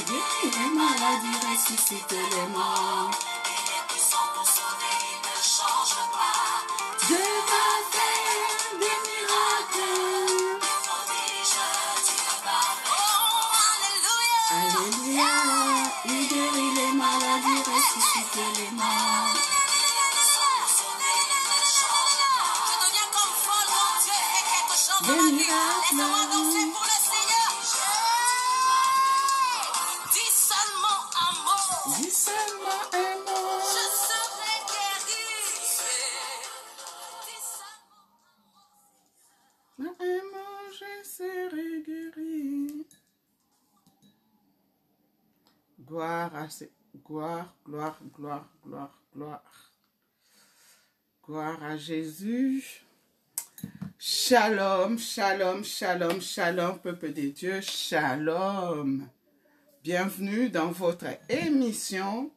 guérit les maladies, ressuscite les morts. Il est puissant pour sauver, il ne change pas. Dieu va faire des miracles. Prodige, Dieu va faire. Alléluia. Alléluia. Il guérit les maladies, ressuscite les morts. Des miracles. Laissez-moi danser pour le Seigneur. Dis seulement un mot. Dis seulement un mot. Je serai guéri. Dis seulement un mot, je serai guéri. Gloire à gloire, gloire, gloire, gloire, gloire. Gloire à Jésus. Shalom, shalom, shalom, shalom, peuple de Dieu, shalom. Bienvenue dans votre émission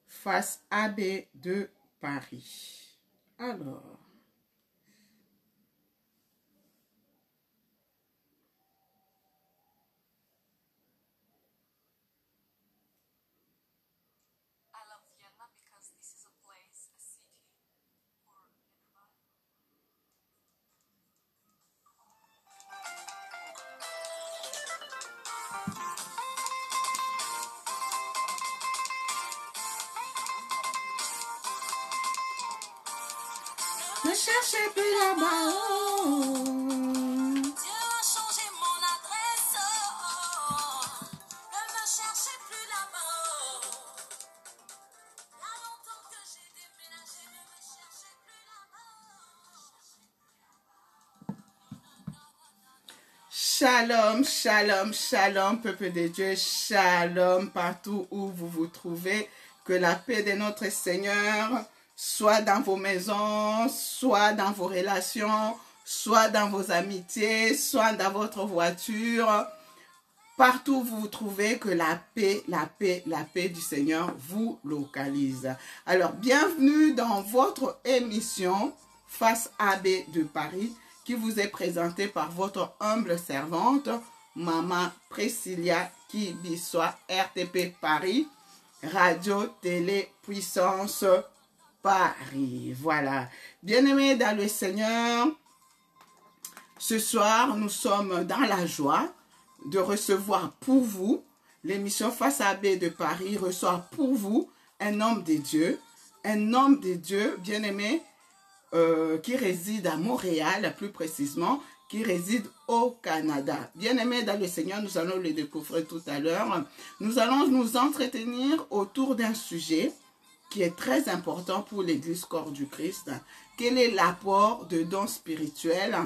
Face AB de Paris. Alors, ne cherchez plus là-bas. Dieu a changé mon adresse. Ne me cherchez plus là-bas. Il y a longtemps que j'ai déménagé. Ne me cherchez plus là-bas. Shalom, shalom, shalom, peuple de Dieu. Shalom partout où vous vous trouvez. Que la paix de notre Seigneur soit dans vos maisons, soit dans vos relations, soit dans vos amitiés, soit dans votre voiture. Partout où vous vous trouvez, que la paix, la paix, la paix du Seigneur vous localise. Alors, bienvenue dans votre émission Face AB de Paris, qui vous est présentée par votre humble servante, Maman Priscilla Kibiswa, RTP Paris, Radio Télé Puissance Paris. Voilà. Bien-aimés dans le Seigneur, ce soir, nous sommes dans la joie de recevoir pour vous, l'émission Face AB de Paris reçoit pour vous un homme de Dieu, bien-aimé, qui réside à Montréal, plus précisément, qui réside au Canada. Bien-aimés dans le Seigneur, nous allons le découvrir tout à l'heure. Nous allons nous entretenir autour d'un sujet qui est très important pour l'Église corps du Christ. Quel est l'apport de dons spirituels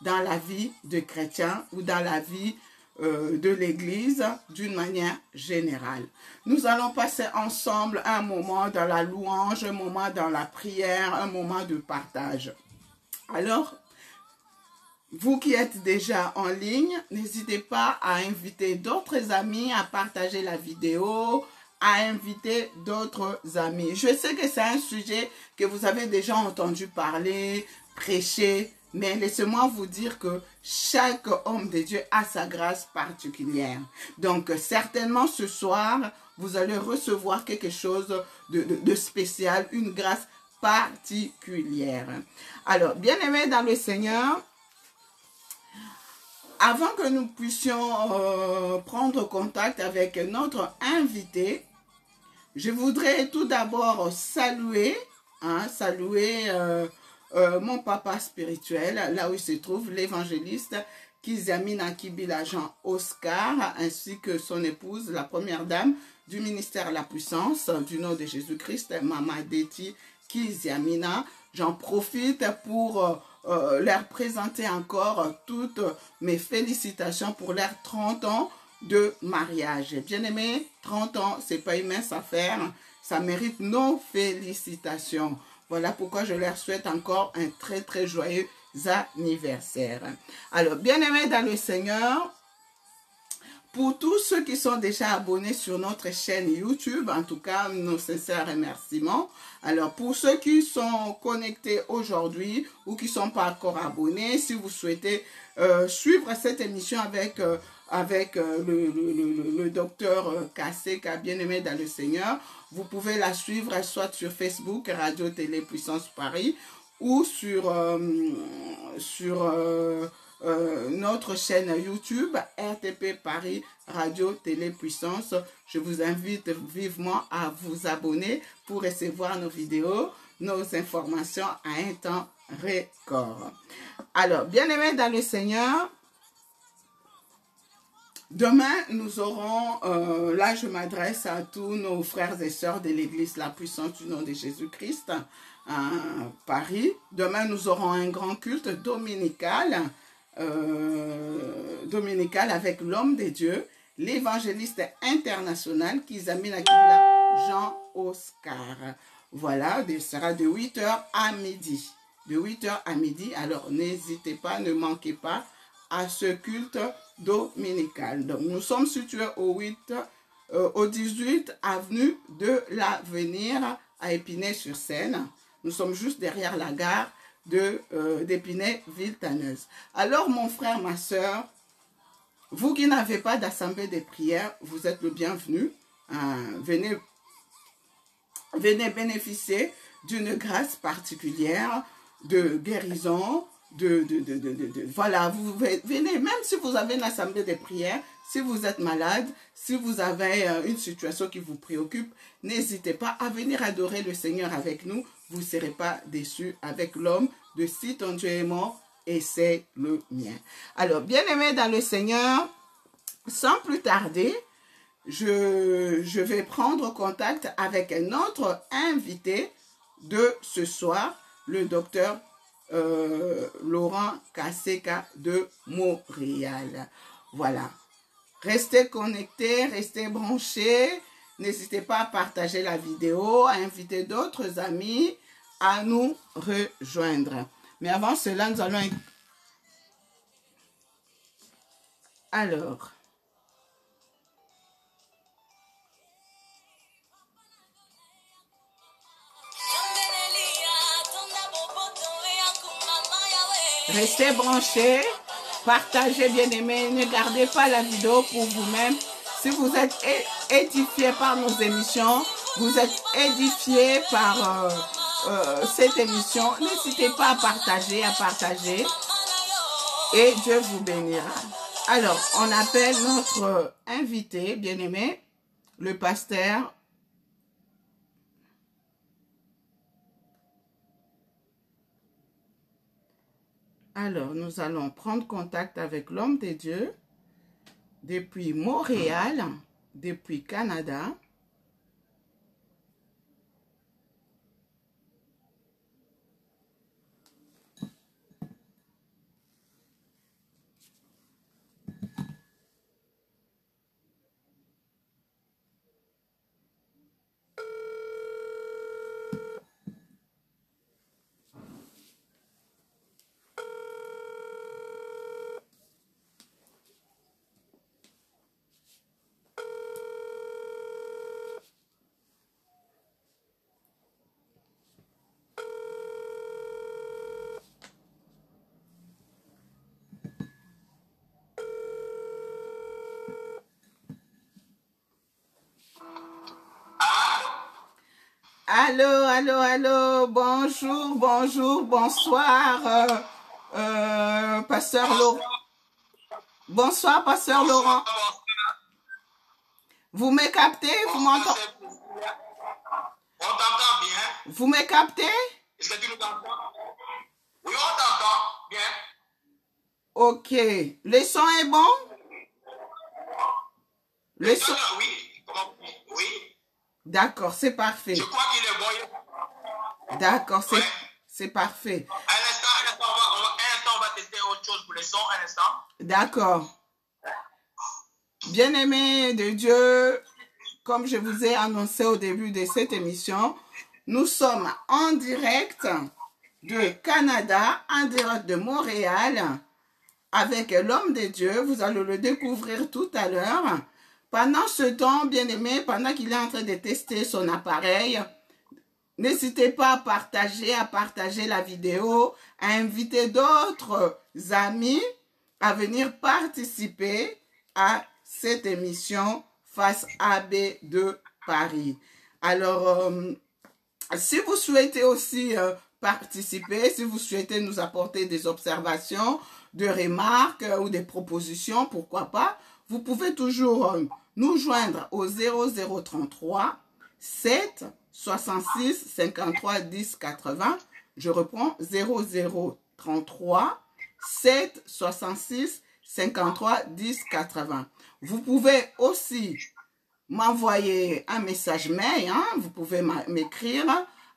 dans la vie de chrétiens ou dans la vie de l'Église d'une manière générale? Nous allons passer ensemble un moment dans la louange, un moment dans la prière, un moment de partage. Alors, vous qui êtes déjà en ligne, n'hésitez pas à inviter d'autres amis à partager la vidéo, à inviter d'autres amis. Je sais que c'est un sujet que vous avez déjà entendu parler, prêcher, mais laissez-moi vous dire que chaque homme de Dieu a sa grâce particulière. Donc, certainement ce soir, vous allez recevoir quelque chose de spécial, une grâce particulière. Alors, bien-aimés dans le Seigneur, avant que nous puissions prendre contact avec notre invité, je voudrais tout d'abord saluer mon papa spirituel, là où il se trouve, l'évangéliste Kizamina Kibilajan Oscar, ainsi que son épouse, la première dame du ministère La Puissance, du nom de Jésus-Christ, Maman Deti Kizamina. J'en profite pour leur présenter encore toutes mes félicitations pour leurs 30 ans de mariage. Bien-aimés, 30 ans, c'est pas une mince affaire, ça mérite nos félicitations. Voilà pourquoi je leur souhaite encore un très très joyeux anniversaire. Alors, bien-aimés dans le Seigneur, Pour tous ceux qui sont déjà abonnés sur notre chaîne YouTube, en tout cas, nos sincères remerciements. Alors, pour ceux qui sont connectés aujourd'hui ou qui ne sont pas encore abonnés, si vous souhaitez suivre cette émission avec le docteur Kaseka, bien-aimé dans le Seigneur, vous pouvez la suivre soit sur Facebook, Radio Télé Puissance Paris, ou sur notre chaîne YouTube, RTP Paris, Radio Télé Puissance. Je vous invite vivement à vous abonner pour recevoir nos vidéos, nos informations à un temps record. Alors, bien-aimés dans le Seigneur, demain, nous aurons, là je m'adresse à tous nos frères et sœurs de l'Église La Puissance du nom de Jésus-Christ à Paris. Demain, nous aurons un grand culte dominical, avec l'homme de Dieu, l'évangéliste international Kizamina Kibla Jean-Oscar. Voilà, ce sera de 8h à midi. De 8h à midi, alors n'hésitez pas, ne manquez pas à ce culte dominical. Donc, nous sommes situés au 18 avenue de l'Avenir à Épinay-sur-Seine. Nous sommes juste derrière la gare d'Épinay-Villetaneuse. Alors, mon frère, ma soeur, vous qui n'avez pas d'assemblée de prière, vous êtes le bienvenu. Venez bénéficier d'une grâce particulière de guérison, voilà, vous venez, même si vous avez une assemblée de prière, si vous êtes malade, si vous avez une situation qui vous préoccupe, n'hésitez pas à venir adorer le Seigneur avec nous. Vous ne serez pas déçus avec l'homme de si ton Dieu est mort et c'est le mien. Alors, bien-aimés dans le Seigneur, sans plus tarder, je vais prendre contact avec notre invité de ce soir, le docteur Laurent Kaseka de Montréal. Voilà. Restez connectés, restez branchés. N'hésitez pas à partager la vidéo, à inviter d'autres amis à nous rejoindre. Mais avant cela, nous allons... Alors... Restez branchés, partagez bien aimé, ne gardez pas la vidéo pour vous-même. Si vous êtes édifiés par nos émissions, vous êtes édifiés par cette émission, n'hésitez pas à partager et Dieu vous bénira. Alors, on appelle notre invité, bien aimé, le pasteur. Alors, nous allons prendre contact avec l'homme de Dieu depuis Montréal, depuis Canada. Allô, allô, allô, bonjour, bonjour, bonsoir, pasteur Laurent. Bonsoir, pasteur Laurent. Vous me captez? Vous m'entendez? On t'entend bien. Vous me captez? Est-ce que tu nous entends? Oui, on t'entend bien. Ok. Le son est bon? Le son, oui. Oui. D'accord, c'est parfait. Je crois qu'il est bon. D'accord, c'est parfait. Un instant, on va tester autre chose pour le son, un instant. D'accord. Bien-aimés de Dieu, comme je vous ai annoncé au début de cette émission, nous sommes en direct de Canada, en direct de Montréal, avec l'homme de Dieu. Vous allez le découvrir tout à l'heure. Pendant ce temps, bien-aimé, pendant qu'il est en train de tester son appareil, n'hésitez pas à partager la vidéo, à inviter d'autres amis à venir participer à cette émission Face AB de Paris. Alors, si vous souhaitez aussi participer, si vous souhaitez nous apporter des observations, des remarques ou des propositions, pourquoi pas, vous pouvez toujours nous joindre au 0033 7 66 53 10 80. Je reprends 0033 7 66 53 10 80. Vous pouvez aussi m'envoyer un message mail, vous pouvez m'écrire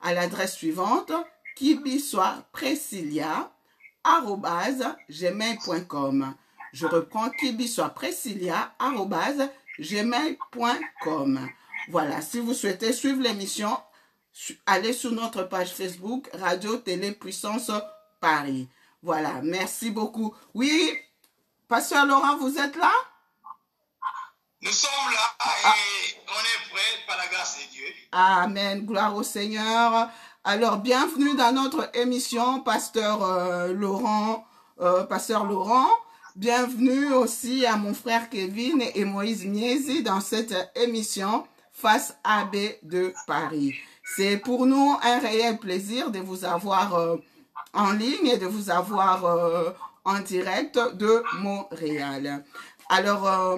à l'adresse suivante kibisoaprécilia@gmail.com. Je reprends kibisoaprécilia@gmail.com. Voilà, si vous souhaitez suivre l'émission, allez sur notre page Facebook Radio Télé Puissance Paris. Voilà, merci beaucoup. Oui, Pasteur Laurent, vous êtes là? Nous sommes là et on est prêts par la grâce de Dieu. Amen, gloire au Seigneur. Alors, bienvenue dans notre émission, Pasteur Laurent. Bienvenue aussi à mon frère Kevin et Moïse Miezi dans cette émission Face AB de Paris. C'est pour nous un réel plaisir de vous avoir en ligne et de vous avoir en direct de Montréal. Alors,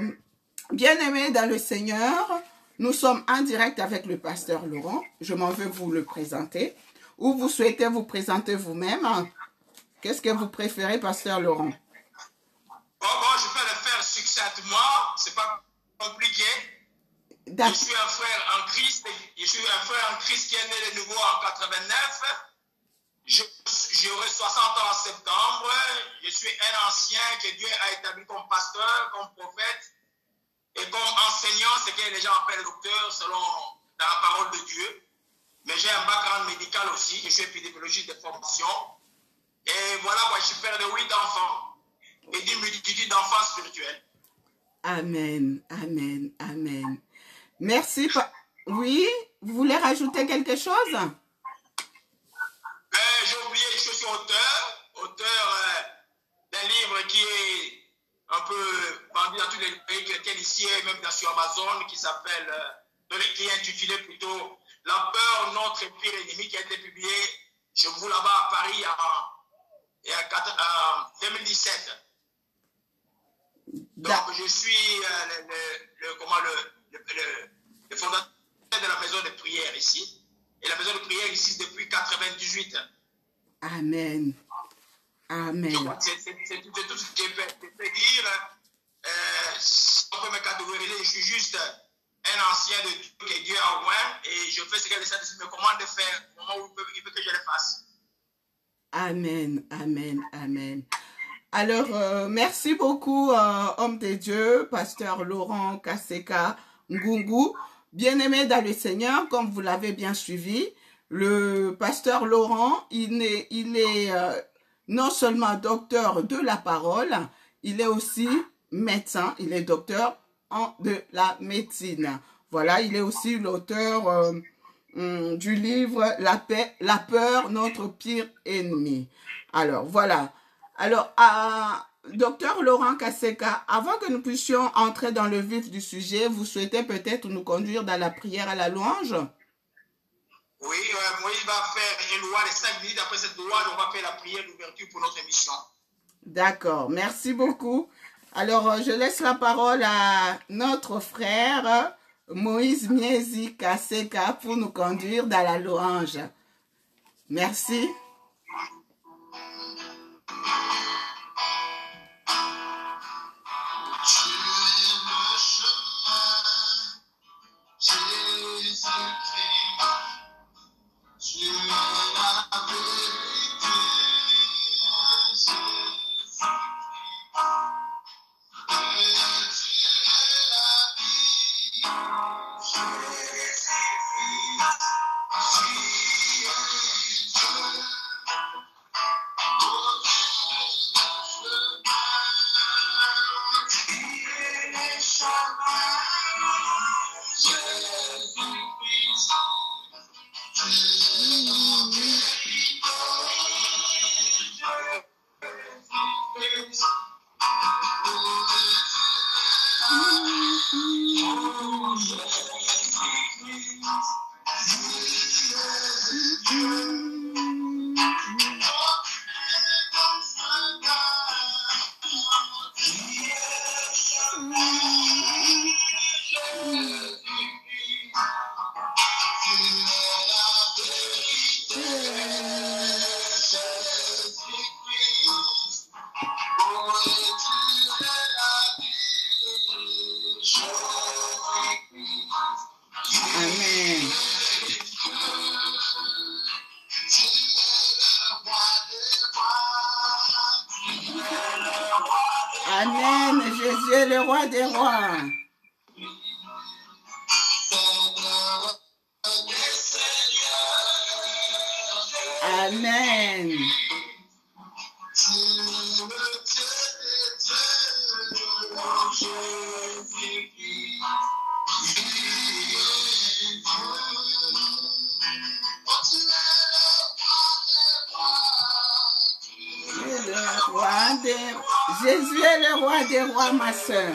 bien-aimés dans le Seigneur, nous sommes en direct avec le pasteur Laurent. Je m'en vais vous le présenter. Ou vous souhaitez vous présenter vous-même? Qu'est-ce que vous préférez, pasteur Laurent? Bon, je peux le faire succinctement. C'est pas compliqué. Je suis un frère en Christ. Je suis un frère en Christ qui est né de nouveau en 89. J'aurai 60 ans en septembre. Je suis un ancien que Dieu a établi comme pasteur, comme prophète. Et comme enseignant, ce que les gens appellent docteur, selon la parole de Dieu. Mais j'ai un background médical aussi, je suis épidémiologiste de formation. Et voilà, moi, je suis père de 8 enfants et d'une multitude d'enfants spirituels. Amen, amen, amen. Merci. Oui, vous voulez rajouter quelque chose? J'ai oublié, je suis auteur d'un livre qui est un peu vendu dans tous les pays chrétiens ici, et même sur Amazon, qui est intitulé plutôt La peur, notre pire ennemi, qui a été publié chez vous là-bas à Paris en 2017. Donc, je suis le fondateur de la maison de prière ici. Et la maison de prière ici depuis 98. Amen. Amen. C'est tout ce que je peux dire. Si on peut me catégoriser, je suis juste un ancien de Dieu que Dieu a oint et je fais ce que le Saint-Esprit me commande de faire au moment où il veut que je le fasse. Amen, amen, amen. Alors, merci beaucoup, homme de Dieu, pasteur Laurent Kaseka Ngungu. Bien-aimé dans le Seigneur, comme vous l'avez bien suivi, le pasteur Laurent, il est non seulement docteur de la parole, il est aussi médecin, il est docteur de la médecine. Voilà, il est aussi l'auteur du livre La peur, notre pire ennemi. Alors, voilà. Alors, docteur Laurent Kaseka, avant que nous puissions entrer dans le vif du sujet, vous souhaitez peut-être nous conduire dans la prière à la louange? Oui, Moïse va faire une loi de 5 minutes. Après cette loi, on va faire la prière d'ouverture pour notre émission. D'accord, merci beaucoup. Alors, je laisse la parole à notre frère Moïse Miezi Kaseka pour nous conduire dans la louange. Merci. Amen. Jésus est le roi des rois. Amen. Jésus est le roi des rois, ma soeur.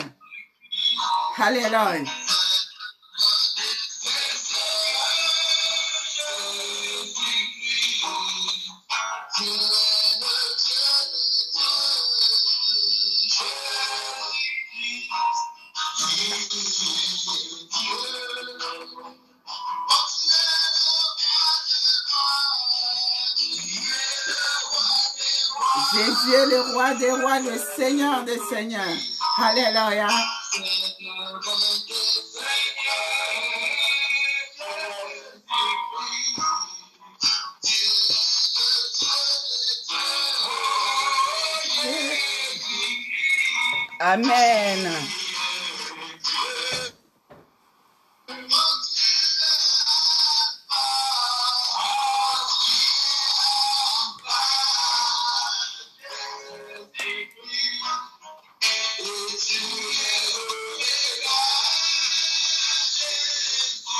Alléluia. Jésus est le roi des rois, le Seigneur des seigneurs. Alléluia. Amen.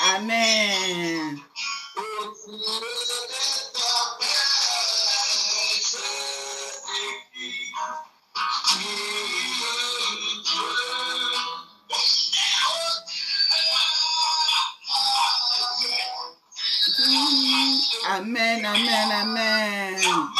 Amen. Amen, amen, amen.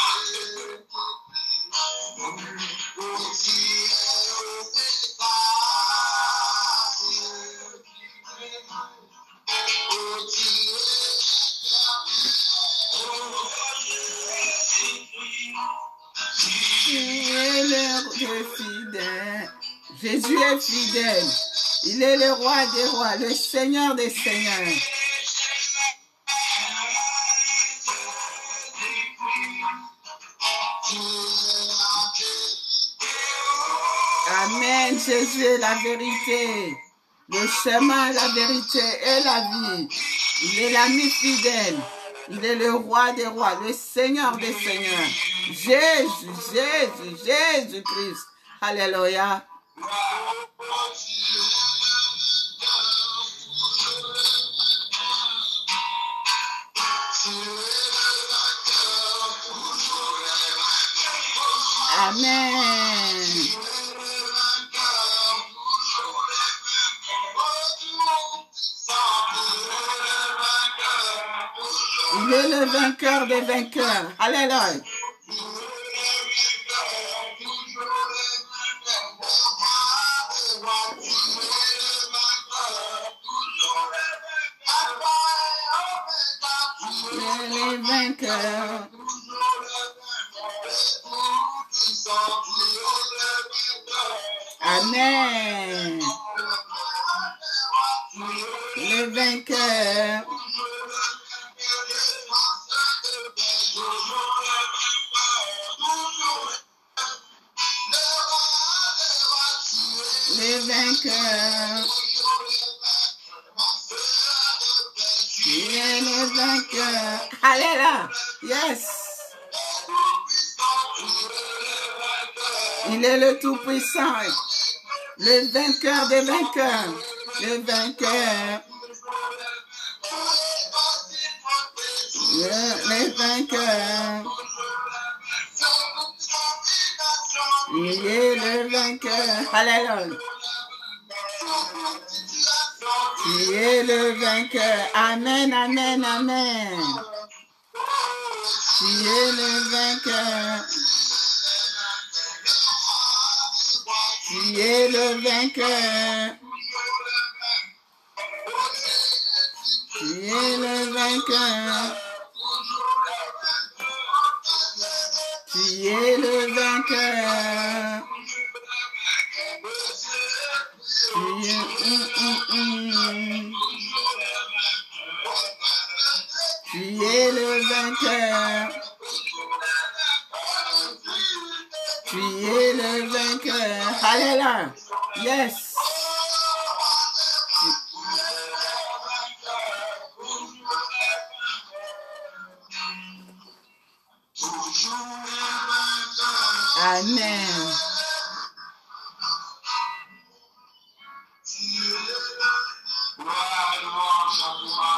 Jésus est fidèle. Il est le roi des rois, le Seigneur des seigneurs. Amen. Jésus est la vérité, le chemin, la vérité et la vie. Il est l'ami fidèle. Il est le roi des rois, le Seigneur des seigneurs. Jésus, Jésus, Jésus-Christ. Alléluia. Amen. Il est le vainqueur des vainqueurs. Alléluia. Les vainqueurs. Amen. Les vainqueurs. Les vainqueurs. Il est le vainqueur. Alléluia. Yes. Il est le Tout-Puissant. Le vainqueur des vainqueurs. Le vainqueur. Les vainqueurs. Il est le vainqueur. Alléluia. Tu es le vainqueur. Amen, amen, amen. Tu es le vainqueur. Tu es le vainqueur. Tu es le vainqueur. Tu es le vainqueur. Tu es le vainqueur. Tu es le vainqueur. Alléluia. Yes. Amen.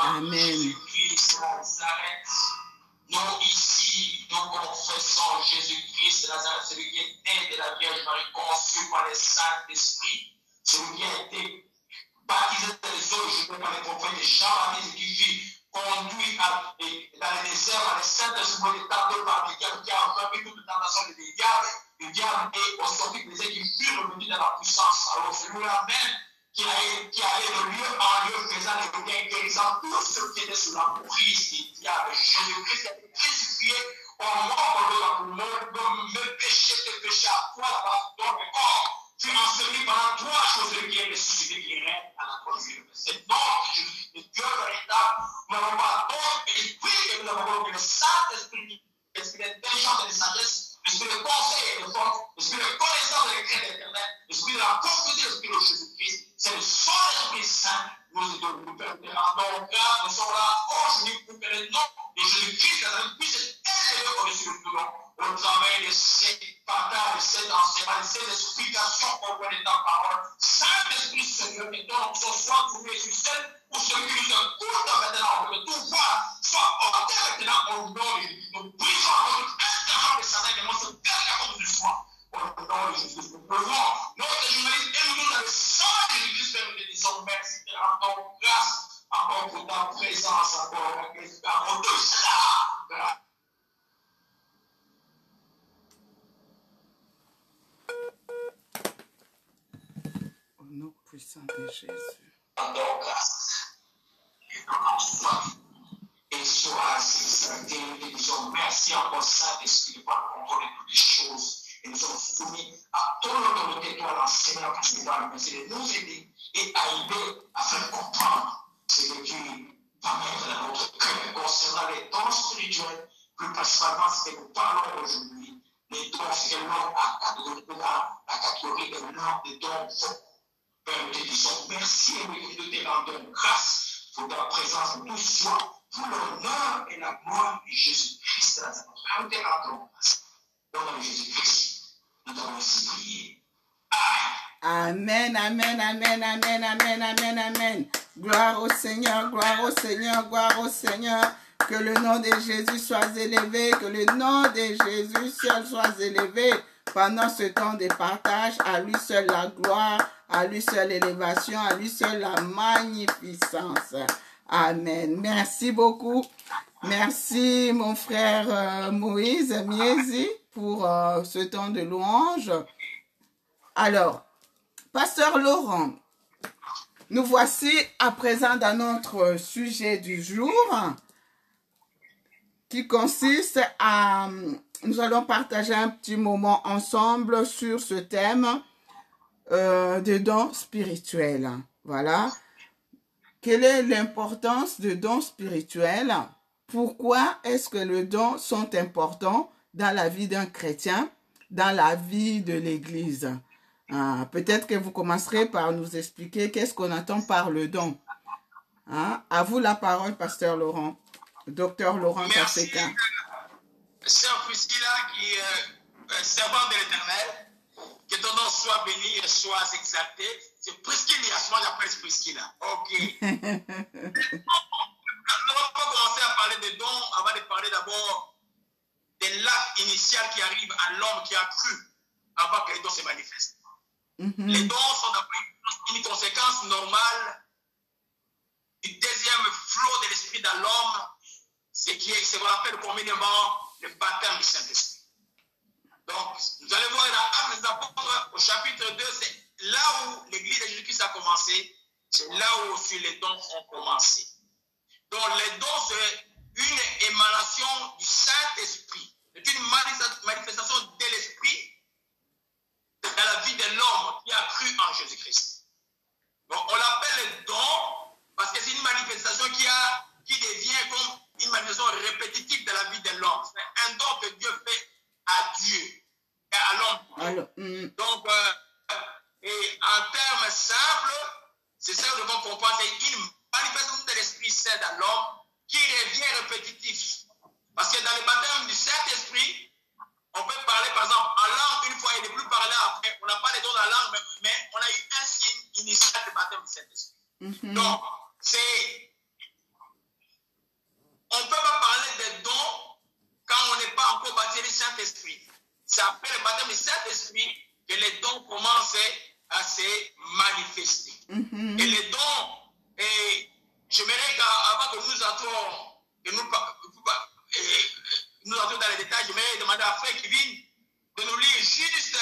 Amen. Nous ici, nous confessons Jésus-Christ, Nazareth, celui qui est né de la Vierge Marie, conçu par le Saint-Esprit, celui qui a été baptisé dans les eaux, je peux par les prophètes de Jean-Baptiste, qui fut conduit dans le désert par le Saint-Esprit, le temps par le diable, qui a enfermé toute tentation du diable. Le diable est au sorti des qui furent revenus dans la puissance. Alors, celui-là même qui allait de lieu en lieu faisant le bien guérissant tous ceux qui étaient sous la prise du diable. Jésus-Christ a été crucifié au mort pour me pécher, tes péchés à toi, là-bas, dans le corps. Tu es enseveli pendant 3 jours, celui qui est ressuscité, qui règne à la croix. C'est donc Jésus, le Dieu véritable. Nous n'avons pas d'autre esprit que nous avons le Saint-Esprit, l'esprit d'intelligence et de sagesse, l'esprit de conseil et de force, l'esprit de connaissance et de crainte éternelle, l'esprit de la confiance, l'esprit de Jésus-Christ. C'est le seul Esprit Saint. Nous rendons grâce. Nous sommes là aujourd'hui pour que le nom de Jésus-Christ puisse être élevé au-dessus de tout nom. Au travail de ces partages, de ces enseignements, de ces explications qu'on voit dans ta parole. Saint-Esprit, Seigneur, que ton nom soit trouvé sur celle ou celui qui nous écoute maintenant, que tout va soit porté maintenant au nom de Jésus. Nous brisons contre un de Satan et de mon Dieu, contre de soi. Au nom de Jésus, nous pouvons notre journaliste et nous dans le sang de Jésus, nous te disons merci, te rendons grâce encore pour ta présence, encore pour que tu as rendu cela. Au nom puissant de Jésus. Rendons grâce. Et nous soif. Et sois exalté, nous te disons merci encore, Saint-Esprit, pour contrôler toutes les choses. Et nous sommes soumis à ton autorité, toi, l'enseignant, parce que tu vas nous aider et à aider à faire comprendre ce que tu vas mettre dans notre cœur concernant les dons spirituels, plus principalement ce que nous parlons aujourd'hui, les dons, c'est que l'homme a la catégorie des noms des dons. Père, nous te disons merci et nous te rendons grâce pour ta présence de tous soins, pour l'honneur et la gloire de Jésus-Christ. Nous te rendons grâce. Au nom de Jésus-Christ. Nous avons aussi prié. Amen, amen, amen, amen, amen, amen, amen. Gloire au Seigneur, gloire au Seigneur, gloire au Seigneur. Que le nom de Jésus soit élevé, que le nom de Jésus seul soit élevé pendant ce temps de partage. À lui seul la gloire, à lui seul l'élévation, à lui seul la magnificence. Amen. Merci beaucoup. Merci mon frère Moïse Miezi pour ce temps de louange. Alors, Pasteur Laurent, nous voici à présent dans notre sujet du jour qui consiste à... Nous allons partager un petit moment ensemble sur ce thème de dons spirituels. Voilà. Quelle est l'importance de dons spirituels? Pourquoi est-ce que les dons sont importants dans la vie d'un chrétien, dans la vie de l'Église? Peut-être que vous commencerez par nous expliquer qu'est-ce qu'on entend par le don. À vous la parole, Pasteur Laurent. Docteur Laurent Kaseka. Sœur Priscilla, qui est servante de l'Éternel, que ton nom soit béni et soit exalté. C'est Priscilla, moi j'appelle Priscilla. Ok. Nous allons commencer à parler des dons avant de parler d'abord de l'acte initial qui arrive à l'homme qui a cru avant que les dons se manifestent. Les dons sont une conséquence normale réside dans l'homme, ce qu'on appelle communément le baptême du Saint-Esprit. Donc, vous allez voir dans Actes des Apôtres, au chapitre 2, c'est là où l'église de Jésus-Christ a commencé, c'est là où aussi les dons ont commencé. Donc, les dons, c'est une émanation du Saint-Esprit. C'est une manifestation de l'Esprit dans la vie de l'homme qui a cru en Jésus-Christ. Donc, on l'appelle le don parce que c'est une manifestation qui devient comme une manifestation répétitive de la vie de l'homme. C'est un don que Dieu fait à Dieu et à l'homme. Donc, et en termes simples, c'est ça que nous devons comprendre, c'est une manifestation de l'Esprit Saint dans l'homme qui revient répétitif. Parce que dans le baptême du Saint-Esprit, on peut parler par exemple en langue une fois et ne plus parler après. On n'a pas les dons de la langue, mais on a eu un signe initial du baptême du Saint-Esprit. Donc, on ne peut pas parler des dons quand on n'est pas encore baptisé du Saint-Esprit. C'est après le baptême du Saint-Esprit que les dons commencent à se manifester. Et les dons, j'aimerais qu'avant que nous entrons, nous entrons dans les détails, j'aimerais demander à Frère Kevin de nous lire juste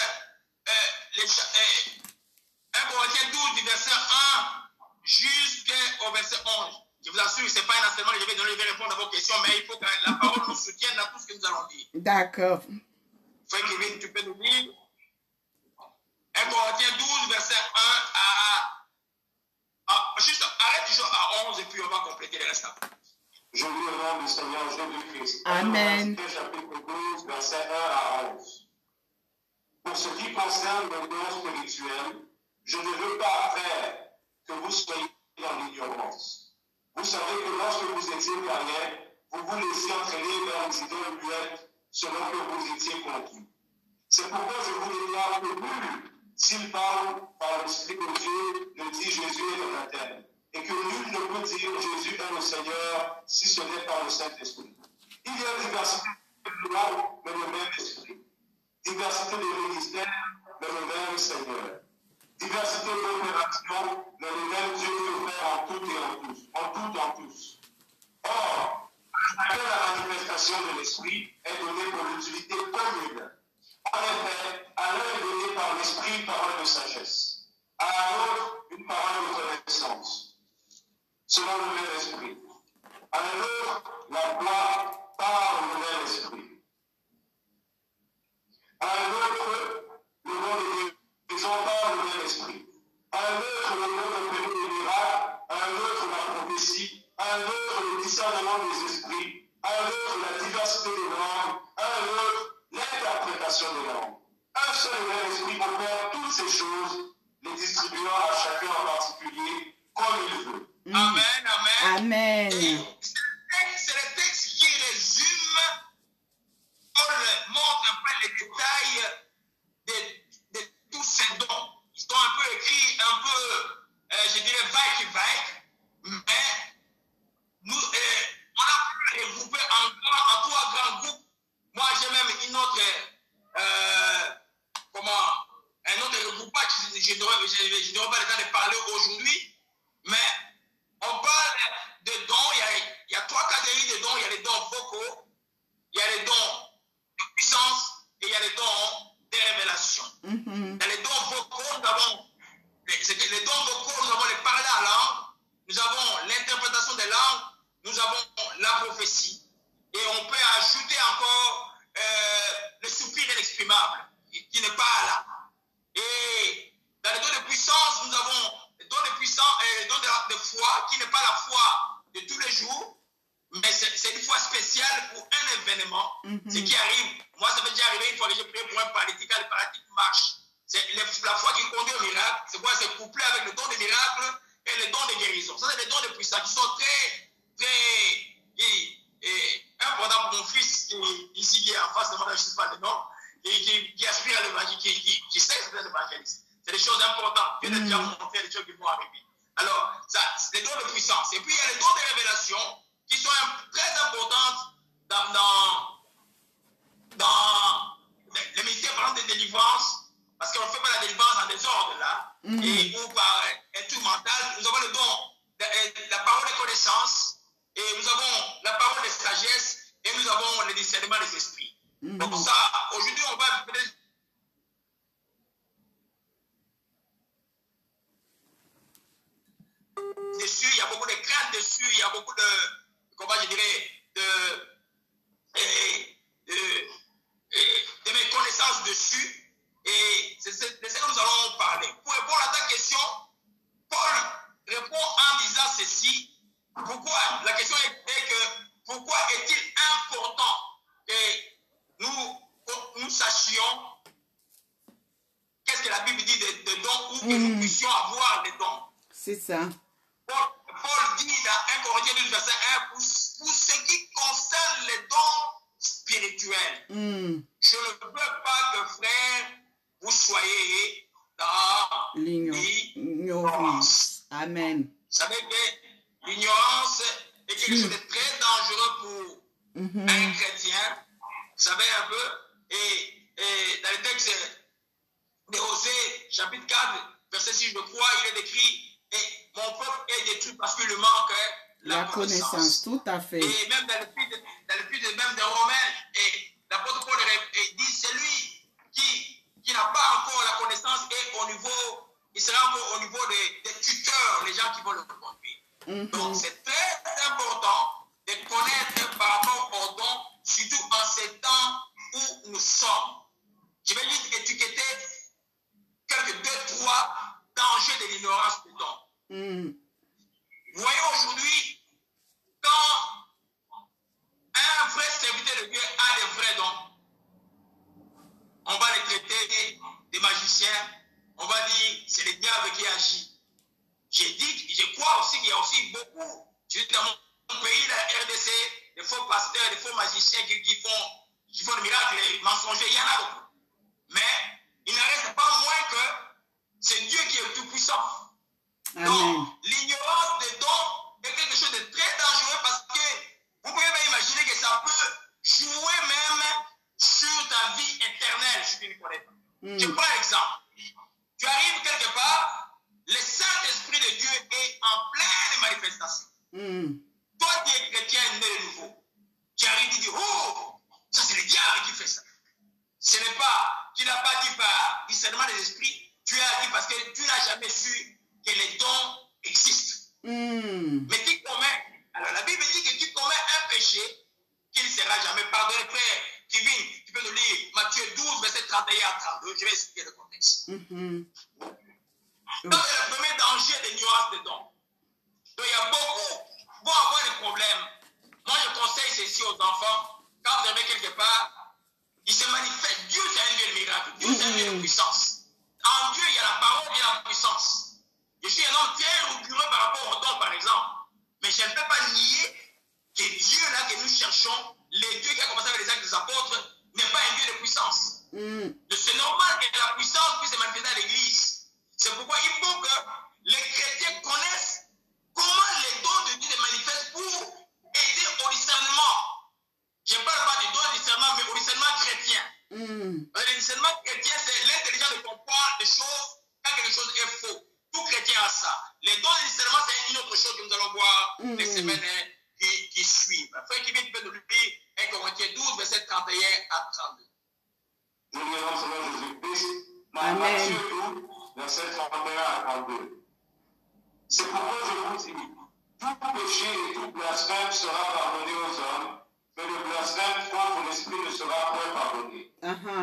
1 Corinthiens 12 du verset 1 jusqu'au verset 11. Je vous assure, ce n'est pas un enseignement que je vais donner, je vais répondre à vos questions, mais il faut que la parole nous soutienne dans tout ce que nous allons dire. D'accord. Frère Kevin, tu peux nous lire 1 Corinthiens 12, verset 1 juste arrête toujours à 11 et puis on va compléter le reste. Je lis au nom du Seigneur Jésus-Christ. Amen. Chapitre 12, verset 1 à 11. Pour ce qui concerne les dons spirituels, je ne veux pas faire que vous soyez dans l'ignorance. Vous savez que lorsque vous étiez païens, vous vous laissiez entraîner vers les idées muettes selon que vous étiez conduits. C'est pourquoi je vous déclare que nul, s'il parle par l'Esprit de Dieu, ne dit Jésus est le baptême, et que nul ne peut dire Jésus est le Seigneur si ce n'est par le Saint-Esprit. Il y a diversité de lois, mais le même Esprit. Diversité de ministères, mais le même Seigneur. Diversité d'opérations, mais le même Dieu peut faire en tout et en tous. En tout, en tous. Or, la manifestation de l'Esprit est donnée pour l'utilité commune. En effet, à l'un est donné par l'Esprit une parole de sagesse, à l'autre une parole de connaissance, selon le même Esprit. À l'autre, la foi par le même Esprit. À l'autre, le nom de guérison par le même Esprit. À l'autre, le nom d'opérer des miracles. À l'autre, la prophétie. À l'autre, le discernement des esprits. À l'autre, la diversité des langues. À l'autre, l'interprétation des langues. Un seul et même Esprit opère toutes ces choses, les distribuant à chacun en particulier comme il veut. Amen, amen. Amen. C'est le texte qui résume, Paul montre un peu les détails de tous ces dons. Ils sont un peu écrits, un peu, je dirais, vague, mais nous, on a pu les regrouper en 3 grands groupes. Moi, j'ai même une autre, un autre regroupage, je n'aurai pas le temps de parler aujourd'hui, mais on parle de dons, il y a 3 catégories de dons, il y a les dons vocaux, il y a les dons de puissance et il y a les dons de révélation. Dans les dons vocaux, nous avons les parler en langue, nous avons l'interprétation des langues, nous avons la prophétie et on peut ajouter encore le soupir inexprimable qui n'est pas là. Et dans les dons de puissance, nous avons les dons de puissance et les dons de foi qui n'est pas la foi de tous les jours, mais c'est une foi spéciale pour un événement. Ce qui arrive, moi ça m'est déjà arrivé une fois que j'ai prié pour un paralytique, quand le paralytique marche. C'est la foi qui conduit au miracle. C'est quoi? C'est couplé avec le don de miracle et le don de guérison. Ça, c'est les dons de puissance qui sont très importants pour mon fils ici qui est en face de moi, je ne sais pas le nom, et qui aspire à l'évangile, qui sait que c'est l'évangéliste. C'est des choses importantes. Dieu a déjà montré des choses qui vont arriver. Alors, ça, c'est les dons de puissance. Et puis, il y a les dons de révélation qui sont très importantes dans les ministères par exemple de délivrance, parce qu'on ne fait pas la délivrance en désordre là, et ou par instrumental. Nous avons le don de la parole de connaissance, et nous avons comme ça. Aujourd'hui, on va dessus, il y a beaucoup de craintes dessus, il y a beaucoup de, comment je dirais, de mes connaissances dessus. Et c'est ce que nous allons parler. Pour répondre à ta question, Paul répond en disant ceci. Pourquoi? La question est que pourquoi est-il important que nous sachions qu'est-ce que la Bible dit de dons ou que nous puissions avoir des dons? C'est ça. Paul dit dans 1 Corinthiens 12, verset 1, pour ce qui concerne les dons spirituels, je ne veux pas que, frère, vous soyez dans l'ignorance. Amen. Vous savez que l'ignorance est quelque chose de très dangereux pour un chrétien. Vous savez un peu, et dans le texte de Osée, chapitre 4, verset 6, je crois, il est écrit, et mon peuple est détruit parce qu'il lui manque la connaissance. Tout à fait. Et même dans le plus même des Romains, et l'apôtre Paul dit, c'est lui qui n'a pas encore la connaissance et au niveau, il sera encore au niveau des tuteurs, les gens qui vont le conduire. Donc c'est très important de connaître par rapport aux dons, surtout en ces temps où nous sommes. Je vais juste étiqueter quelques 2-3 dangers de l'ignorance du don. Vous voyez aujourd'hui, quand un vrai serviteur de Dieu a des vrais dons, on va les traiter des magiciens, on va dire c'est le diable qui agit. Je crois aussi qu'il y a aussi beaucoup, dans mon pays, la RDC, des faux pasteurs, des faux magiciens qui font des miracles, les mensongers, il y en a beaucoup. Mais il n'en reste pas moins que c'est Dieu qui est tout puissant. Donc, l'ignorance des dons est quelque chose de très dangereux parce que vous pouvez même imaginer que ça peut jouer même sur ta vie éternelle si tu ne connais pas. Je prends un exemple. Tu arrives quelque part, le Saint-Esprit de Dieu est en pleine manifestation. Toi, tu es chrétien né de nouveau. Tu arrives et tu dis, oh, ça c'est le diable qui fait ça. Ce n'est pas, tu n'as pas dit par discernement des esprits, tu as dit parce que tu n'as jamais su que les dons existent. Mais qui commet, alors la Bible dit que qui commet un péché, qu'il ne sera jamais pardonné. Frère Kevin, tu peux nous lire Matthieu 12, verset 31 à 32, je vais expliquer le contexte. Donc c'est le premier danger de l'ignorance des dons. Donc il y a beaucoup vont avoir des problèmes. Moi je conseille ceci aux enfants, quand vous avez quelque part, il se manifeste. Dieu c'est un Dieu de miracle, Dieu c'est un Dieu de puissance. En Dieu il y a la parole et la puissance. Je suis un homme très rigoureux par rapport aux dons par exemple, mais je ne peux pas nier que Dieu là que nous cherchons, le Dieu qui a commencé avec les actes des apôtres, n'est pas un Dieu de puissance. C'est normal que la puissance puisse se manifester à l'église. C'est pourquoi il faut que les chrétiens connaissent comment les dons de Dieu se manifestent pour aider au discernement. Je ne parle pas du don de discernement, mais au discernement chrétien. Le discernement chrétien, c'est l'intelligence de comprendre des choses quand quelque chose est faux. Tout chrétien a ça. Les dons de discernement, c'est une autre chose que nous allons voir les semaines qui suivent. Frère Kevin, tu peux nous lire 1 Corinthiens 12, verset 31 à 32. Nous lirons selon Jésus-Christ dans Matthieu 12, verset 31 à 32. C'est pourquoi je vous dis, tout péché et tout blasphème sera pardonné aux hommes, mais le blasphème contre l'Esprit ne sera point pardonné.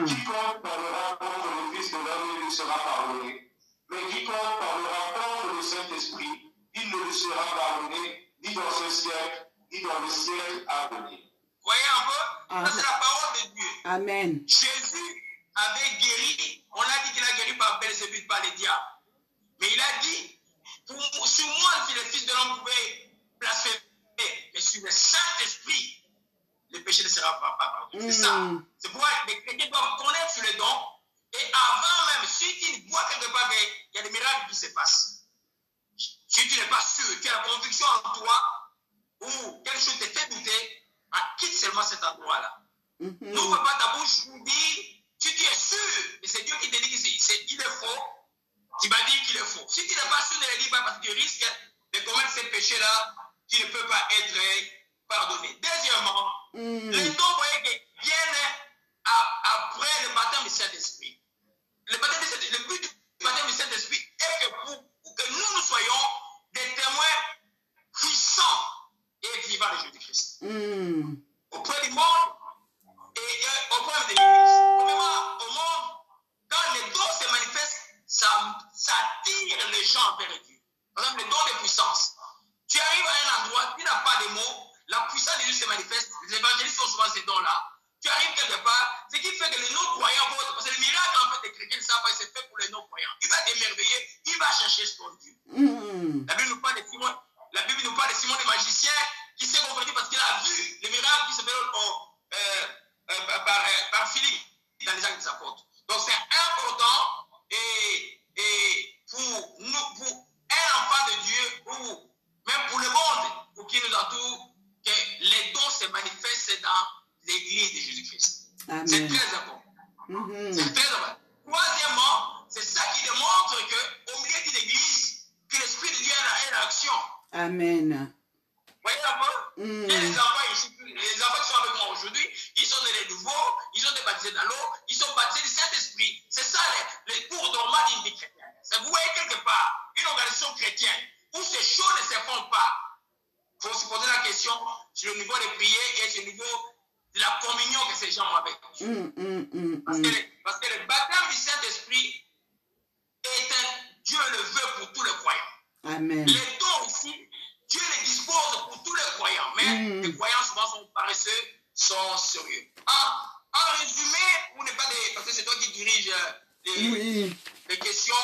Quiconque parlera contre le Fils de l'homme, il lui sera pardonné. Mais quiconque parlera contre le Saint-Esprit, il ne lui sera pardonné, ni dans ce siècle, ni dans le siècle à venir. Voyez un peu, ça c'est la parole de Dieu. Amen. Jésus avait guéri, on a dit qu'il a guéri par Belzébuth, par les diables. Mais il a dit, sur moi, si le Fils de l'homme pouvait blasphémer, mais sur le Saint-Esprit, le péché ne sera pas pardonné. C'est ça. C'est pourquoi les chrétiens doivent connaître sur les dons. Et avant même, si tu vois quelque part qu'il y a des miracles qui se passent, si tu n'es pas sûr, tu as la conviction en toi, ou quelque chose te fait douter, quitte seulement cet endroit-là. N'ouvre pas ta bouche pour dire, si tu es sûr, et c'est Dieu qui te dit qu'il est faux, tu vas dire qu'il est faux. Si tu n'es pas sûr, ne le dis pas parce que tu risques de commettre ces péchés-là qui ne peuvent pas être pardonnés. Deuxièmement, les dons, vous voyez, viennent après le baptême du Saint-Esprit. Le but du baptême du Saint-Esprit est que pour que nous soyons des témoins puissants et vivants de Jésus-Christ. Auprès du monde et auprès de l'Église. Premièrement, au monde, quand les dons se manifestent, ça attire les gens vers Dieu. Par exemple, les dons de puissance. Tu arrives à un endroit, tu n'as pas de mots, la puissance de Dieu se manifeste. Les évangélistes ont souvent ces dons-là. Tu arrives quelque part, ce qui fait que les non-croyants vont... Parce que le miracle, en fait, des chrétiens ne savent pas, c'est fait pour les non-croyants. Il va t'émerveiller, il va chercher son Dieu. La Bible nous parle de Simon, le magicien, qui s'est converti parce qu'il a vu les miracles qui se fait par Philippe dans les actes des apôtres. Donc c'est important et pour nous, pour un enfant de Dieu, ou même pour le monde, pour qui nous entoure, que les dons se manifestent dans l'Église de Jésus-Christ. C'est très important. C'est très important. Troisièmement, c'est ça qui démontre qu'au milieu d'une Église, que l'Esprit de Dieu est en action. Amen. Vous voyez un peu? Il y a les enfants ici, les enfants qui sont avec moi aujourd'hui, ils sont des nouveaux, ils ont été baptisés dans l'eau, ils sont baptisés du Saint-Esprit. C'est ça les cours normaux d'une vie chrétienne. Vous voyez quelque part une organisation chrétienne où ces choses ne se font pas. Il faut se poser la question sur le niveau des prières et sur le niveau de la communion que ces gens ont avec Dieu. Parce que le baptême du Saint-Esprit est Dieu le veut pour tous les croyants. Amen. Les dons aussi, Dieu les dispose pour tous les croyants. Mais les croyants souvent sont paresseux, sont sérieux. En résumé, pour ne pas parce que c'est toi qui diriges les questions,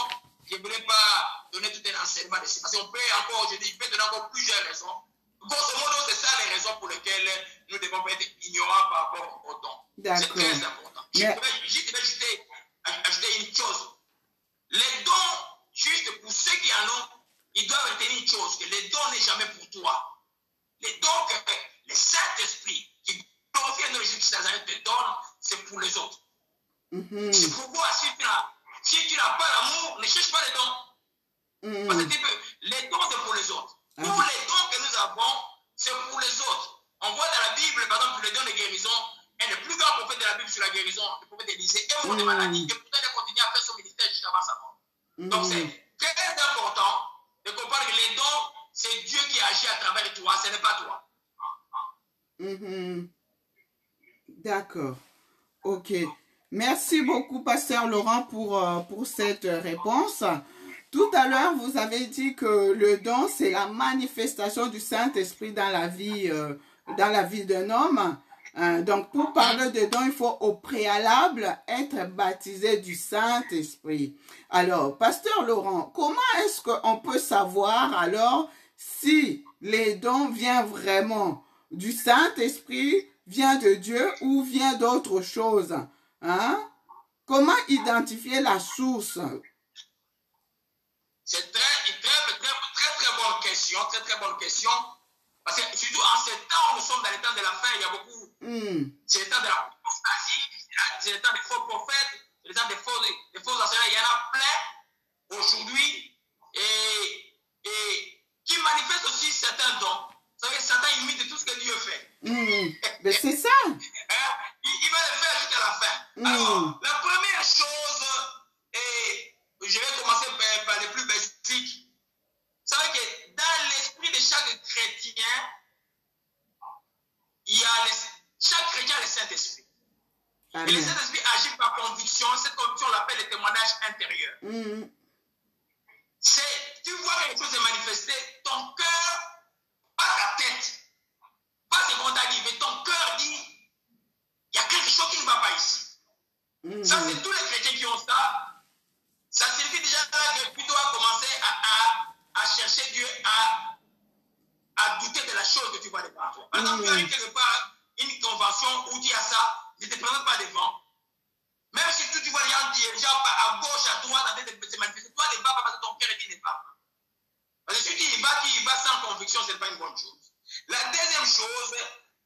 je ne voulais pas donner tout un enseignement dessus. Parce qu'on peut encore, je dis, je peux donner encore plusieurs raisons. Grosso modo, c'est ça les raisons pour lesquelles nous devons pas être ignorants par rapport aux dons. C'est très important. Je vais ajouter une chose. Les dons, juste pour ceux qui en ont, ils doivent retenir une chose, que les dons n'est jamais pour toi. Les dons que le Saint-Esprit qui glorifie le Jésus-Christ Nazareth te donne, c'est pour les autres. C'est pourquoi si tu n'as pas l'amour, ne cherche pas les dons. Parce que les dons, c'est pour les autres. Tous les dons que nous avons, c'est pour les autres. On voit dans la Bible, par exemple, le don de guérison, un des plus grands prophètes de la Bible sur la guérison, le prophète Élisée, est mort de maladie, et pourtant il a continué à faire son ministère jusqu'avant sa mort. Donc c'est très important de comprendre que les dons, c'est Dieu qui agit à travers toi, ce n'est pas toi. D'accord. Ok. Merci beaucoup, Pasteur Laurent, pour cette réponse. Tout à l'heure, vous avez dit que le don, c'est la manifestation du Saint-Esprit dans la vie d'un homme. Donc, pour parler de don, il faut au préalable être baptisé du Saint-Esprit. Alors, Pasteur Laurent, comment est-ce qu'on peut savoir alors si les dons viennent vraiment du Saint-Esprit, vient de Dieu ou vient d'autre chose? Comment identifier la source? C'est très bonne question, très bonne question. Parce que surtout en ces temps, nous sommes dans les temps de la fin, il y a beaucoup. C'est les temps de la apostasie, c'est les temps des faux prophètes, c'est les temps des faux enseignants. Il y en a plein aujourd'hui et qui manifestent aussi certains dons. Vous savez, Satan imite tout ce que Dieu fait. Mais c'est ça. Il va le faire jusqu'à la fin. Alors, la première chose, et je vais commencer par les plus basiques. Vous savez que dans l'esprit de chaque chrétien, chaque chrétien a le Saint-Esprit. Et le Saint-Esprit agit par conviction. Cette conviction, on l'appelle le témoignage intérieur. Tu vois quelque chose se manifester, ton cœur, pas ta tête, pas ce qu'on t'a dit, mais ton cœur dit, il y a quelque chose qui ne va pas ici. Ça, c'est tous les chrétiens qui ont ça. Ça signifie déjà que tu dois commencer à chercher Dieu, à douter de la chose que tu vois devant toi. Par exemple, tu as eu quelque part une convention où tu as ça, ne te présente pas devant. Même si tu vois les gens à gauche, à droite, en train de se manifester, toi ne vas pas parce que ton cœur est dit ne va pas. Parce que si tu y vas sans conviction, ce n'est pas une bonne chose. La deuxième chose,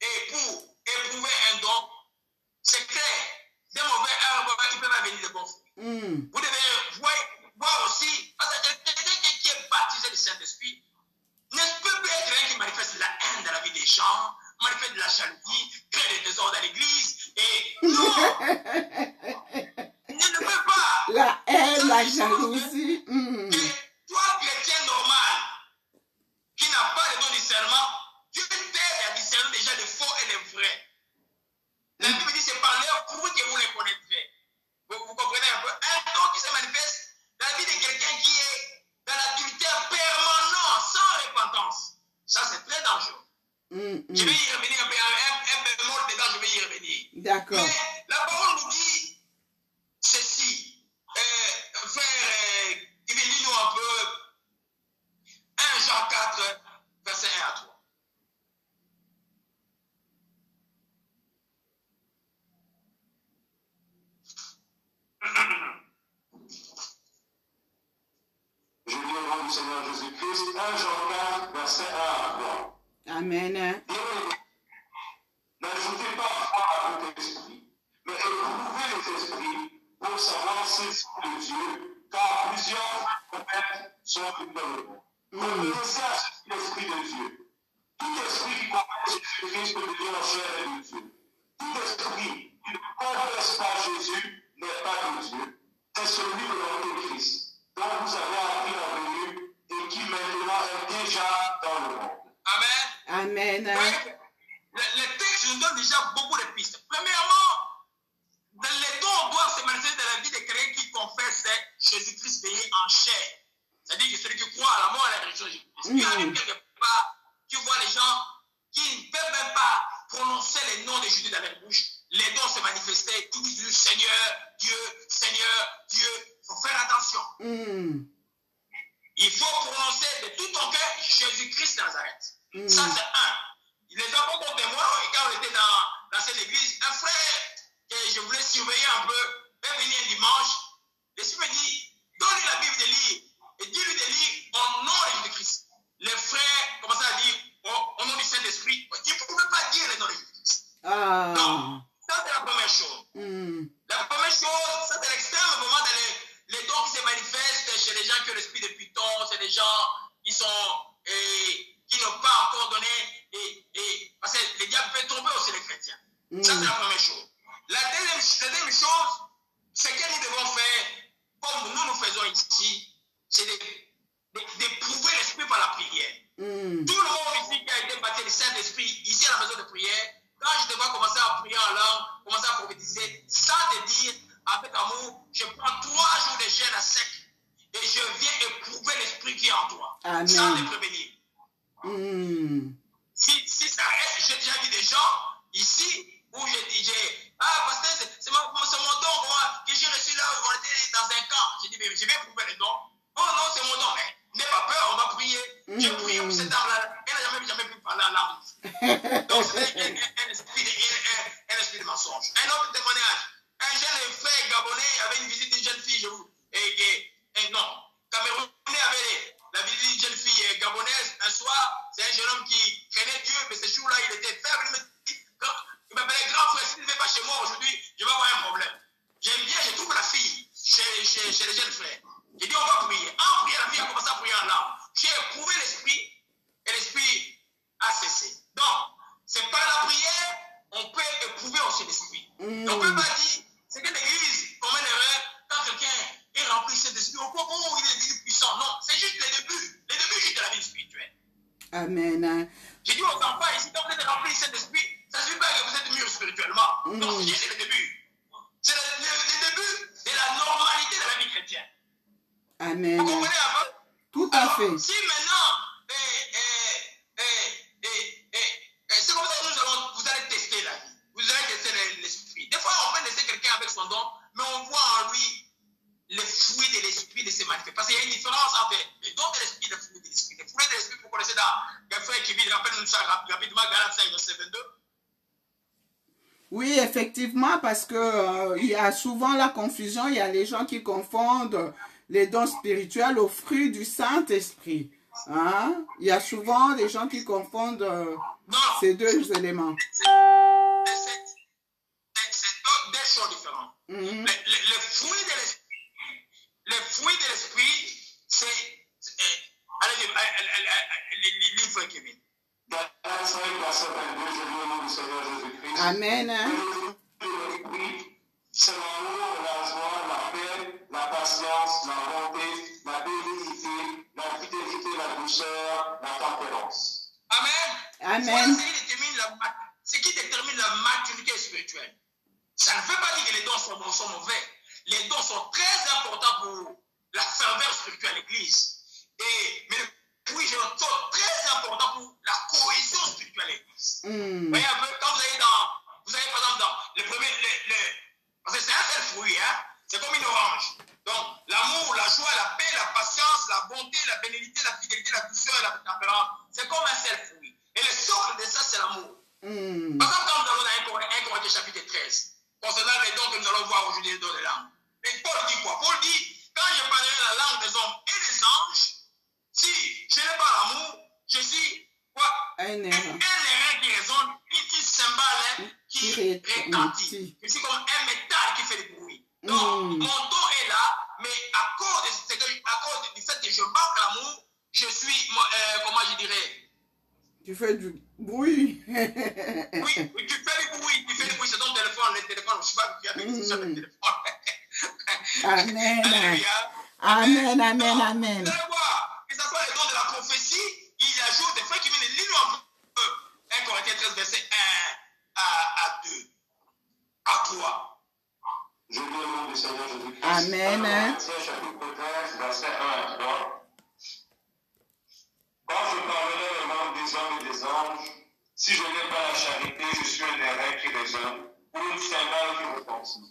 et pour éprouver un don, c'est clair. Des mauvais arbres, ils peuvent venir de bons fruits. Vous devez voir aussi, parce que quelqu'un qui est baptisé du Saint-Esprit ne peut plus être quelqu'un qui manifeste la haine dans la vie des gens, manifeste de la jalousie, crée des désordres dans l'église, Et non, il ne peut pas. La haine, la jalousie. Et toi, chrétien normal, qui n'a pas le don discernement, Dieu t'aide à discerner déjà les faux et les vrais. La Bible dit c'est par leur fruit que vous les connaîtrez. Vous comprenez un peu? Un don qui se manifeste dans la vie de quelqu'un qui est dans l'adultère permanent, sans repentance. Ça, c'est très dangereux. Je vais y revenir un peu, un bémol dedans, je vais y revenir. D'accord. Mais la parole nous dit ceci. Frère, lis-nous un peu 1 Jean 4, verset 1 à 3. Je lis au nom du Seigneur Jésus-Christ, 1 Jean 4, verset 1 à 3. Amen. N'ajoutez pas foi à votre esprit, mais éprouvez les esprits pour savoir s'ils sont de Dieu, car plusieurs prophètes sont venus dans le monde. Connaissez à l'esprit de Dieu. Tout esprit qui confesse Jésus-Christ devient en chair et de Dieu. Tout esprit qui ne confesse pas Jésus n'est pas de Dieu. C'est celui de l'Antéchrist, dont vous avez appris la venue et qui maintenant est déjà dans le monde. Amen. Amen. Oui. Le texte nous donne déjà beaucoup de pistes. Premièrement, les dons doivent se manifester dans la vie de quelqu'un qui confesse Jésus-Christ payé en chair. C'est-à-dire que celui qui croit à la mort et à la résurrection de Jésus-Christ. Il y a même quelque part, tu vois les gens qui ne peuvent même pas prononcer les noms de Jésus dans leur bouche. Les dons se manifestaient, tout disent Seigneur, Dieu, Seigneur, Dieu. Il faut faire attention. Il faut prononcer de tout ton cœur Jésus-Christ de Nazareth. Ça, c'est un. Les enfants ont témoin, quand on était dans cette église, un frère que je voulais surveiller un peu, est venu un dimanche. L'Esprit me dit, donne-lui la Bible de lire et dis-lui de lire au nom de Jésus-Christ. Les frères commençaient à dire au nom du Saint-Esprit. Tu ne pouvais pas dire le nom de Jésus-Christ. Non, ça c'est la première chose. La première chose, ça c'est l'extrême moment dans les dons qui se manifestent chez les gens qui ont l'esprit de Python, c'est des gens qui sont qui n'ont pas encore donné parce que le diable peut tromper aussi les chrétiens. Ça c'est la première chose. La deuxième chose, c'est que nous devons faire comme nous faisons ici, c'est d'éprouver l'esprit par la prière. Tout le monde ici qui a été baptisé du Saint-Esprit, ici à la maison de prière, quand je te vois commencer à prier en langue, commencer à prophétiser, sans te dire, avec amour, je prends 3 jours de jeûne à sec et je viens éprouver l'esprit qui est en toi. Amen. Sans te prévenir. Si ça reste, j'ai déjà vu des gens ici où j'ai dit, pasteur, c'est mon don, moi, que j'ai reçu là, on était dans un camp. J'ai dit, mais je vais éprouver le don. Oh non, c'est mon don, mais n'aie pas peur, on va prier. J'ai prié pour cette dame-là, elle n'a jamais pu parler en langue. Donc c'est un esprit de mensonge. Un autre témoignage. Un jeune frère gabonais avait une visite d'une jeune fille, Camerounais avait la visite d'une jeune fille gabonaise. Un soir, c'est un jeune homme qui craignait Dieu, mais ce jour-là, il était faible. Il m'appelait grand frère, si tu ne viens pas chez moi aujourd'hui, je vais avoir un problème. J'aime bien, je trouve la fille chez les jeunes frères. J'ai dit, on va prier. En priant, la fille a commencé à prier en langue. J'ai éprouvé l'esprit et l'esprit a cessé. Donc, c'est par la prière, on peut éprouver aussi l'esprit. On ne peut pas dire, c'est que l'église commet l'erreur quand quelqu'un est rempli de cet esprit. Oh, il est l'église puissant. Non, c'est juste les débuts. Les débuts juste de la vie spirituelle. Amen. J'ai dit aux enfants ici, quand vous êtes remplis de cet esprit, ça ne suffit pas que vous êtes mûrs spirituellement. Non, c'est juste les débuts. C'est le début de la normalité de la vie chrétienne. Amen. Vous comprenez un peu? Tout à fait. Si maintenant, c'est comme ça que vous allez tester la vie. Vous allez tester l'esprit. Des fois, on peut laisser quelqu'un avec son don, mais on voit en lui les fruits de l'esprit de se manifester. Parce qu'il y a une différence entre les dons de l'esprit et les fruits de l'esprit. Les fruits de l'esprit, vous connaissez dans les frères qui vivent, rappelle-nous ça rapidement, Galates 5, verset 22. Oui, effectivement, parce que il y a souvent la confusion, il y a les gens qui confondent les dons spirituels aux fruits du Saint-Esprit. Hein? Il y a souvent des gens qui confondent ces deux éléments. C'est deux choses différentes. Les fruits de l'esprit, c'est... Allez, livre Kevin. Galates 5, verset 22, je lis au nom du Seigneur Jésus-Christ. Amen. Le C'est l'amour, la joie, la paix, la patience, la bonté, la bénignité, la fidélité, la douceur, la tempérance. Amen. Amen. Voilà ce qui détermine la maturité spirituelle. Ça ne veut pas dire que les dons sont mauvais. Les dons sont très importants pour la ferveur spirituelle de l'Église. Mais le fruit sont très importants pour la cohésion spirituelle de l'Église. Vous voyez un peu, quand vous avez par exemple dans le premier, parce que c'est un seul fruit, hein? C'est comme une orange. Donc, l'amour, la joie, la paix, la patience, la bonté, la bénignité, la fidélité, la douceur et la tempérance, c'est comme un seul fruit. Et le socle de ça, c'est l'amour. Par exemple, quand nous allons dans 1 Corinthiens chapitre 13, concernant les dons que nous allons voir aujourd'hui, les dons de langue. Et Paul dit quoi? Paul dit, quand je parlerai la langue des hommes et des anges, si je n'ai pas l'amour, je suis quoi? Un airain qui résonne, une cymbale qui retentit. Je suis comme un métal qui fait du bruit. Donc, mon don est là, mais à cause du fait que je manque l'amour, je suis, comment je dirais? Tu fais du bruit. Oui, tu fais du bruit, c'est ton téléphone, le téléphone, je ne sais pas qui a mis sur le téléphone. Amen. Alléluia. Amen, amen, amen. Vous allez voir, que ce soit les dons de la prophétie, il ajoute des frères qui viennent de l'île 1 Corinthiens 13, verset 1 à 2. À 3. Je lis au nom du Seigneur Jésus-Christ. Amen. Corinthiens chapitre 13, verset 1 à 3. Quand je parlerai le langue des hommes et des anges, si je n'ai pas la charité, je suis un airain qui résonne, ou une cymbale qui retentit.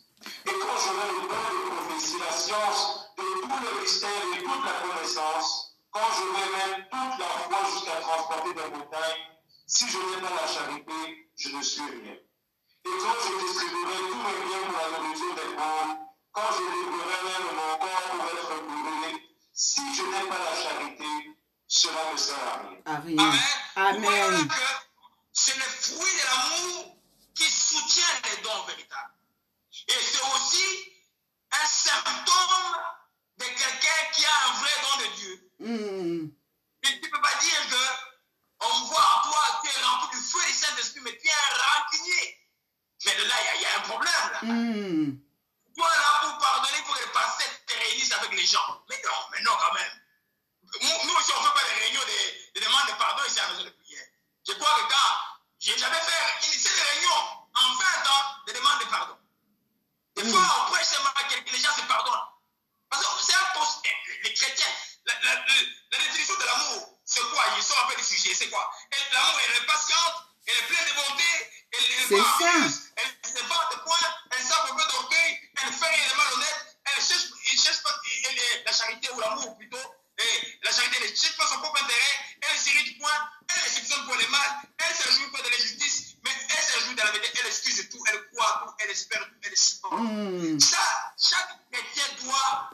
Et quand j'aurai le don de prophétie, la science, de tout le mystère et toute la connaissance, quand j'aurai même toute la foi jusqu'à transporter des montagnes, si je n'ai pas la charité, je ne suis rien. Et quand je distribuerai tous mes biens pour la nourriture des pauvres, quand je livrerai même mon corps pour être brûlé, si je n'ai pas la charité, cela ne sert à rien. Amen. Amen. Vous Amen. voyez que c'est le fruit de l'amour qui soutient les dons véritables. Et c'est aussi un symptôme de quelqu'un qui a un vrai don de Dieu. Et tu ne peux pas dire que on voit en toi, tu es rempli du feu du Saint-Esprit, mais tu es un rancunier. Mais là, il y a un problème. Là. Toi, là, pour pardonner, pour que les pasteurs te réunissent avec les gens. Mais non, quand même. Nous aussi, on ne fait pas des réunions de demande de pardon ici à la maison de prière. Je crois que quand j'ai jamais fait initier des réunions en 20 ans de demande de pardon. Des fois, on prêche seulement à quelqu'un, les gens se pardonnent. Parce que c'est un poste, les chrétiens, la définition de l'amour, c'est quoi? Ils sont un peu des sujets, c'est quoi? L'amour, elle est patiente, elle est pleine de bonté, elle n'est pas ambitieuse, elle ne se bat de point, elle sent un peu d'orgueil, elle fait rien de malhonnête, elle cherche pas la charité ou l'amour plutôt. Et la charité ne cherche pas son propre intérêt, elle s'irrite point, elle ne soupçonne pour le mal, elle se réjouit pas de l'injustice, mais elle se réjouit de la vérité, elle excuse tout, elle croit tout, elle espère tout, elle supporte. Ça, chaque chrétien doit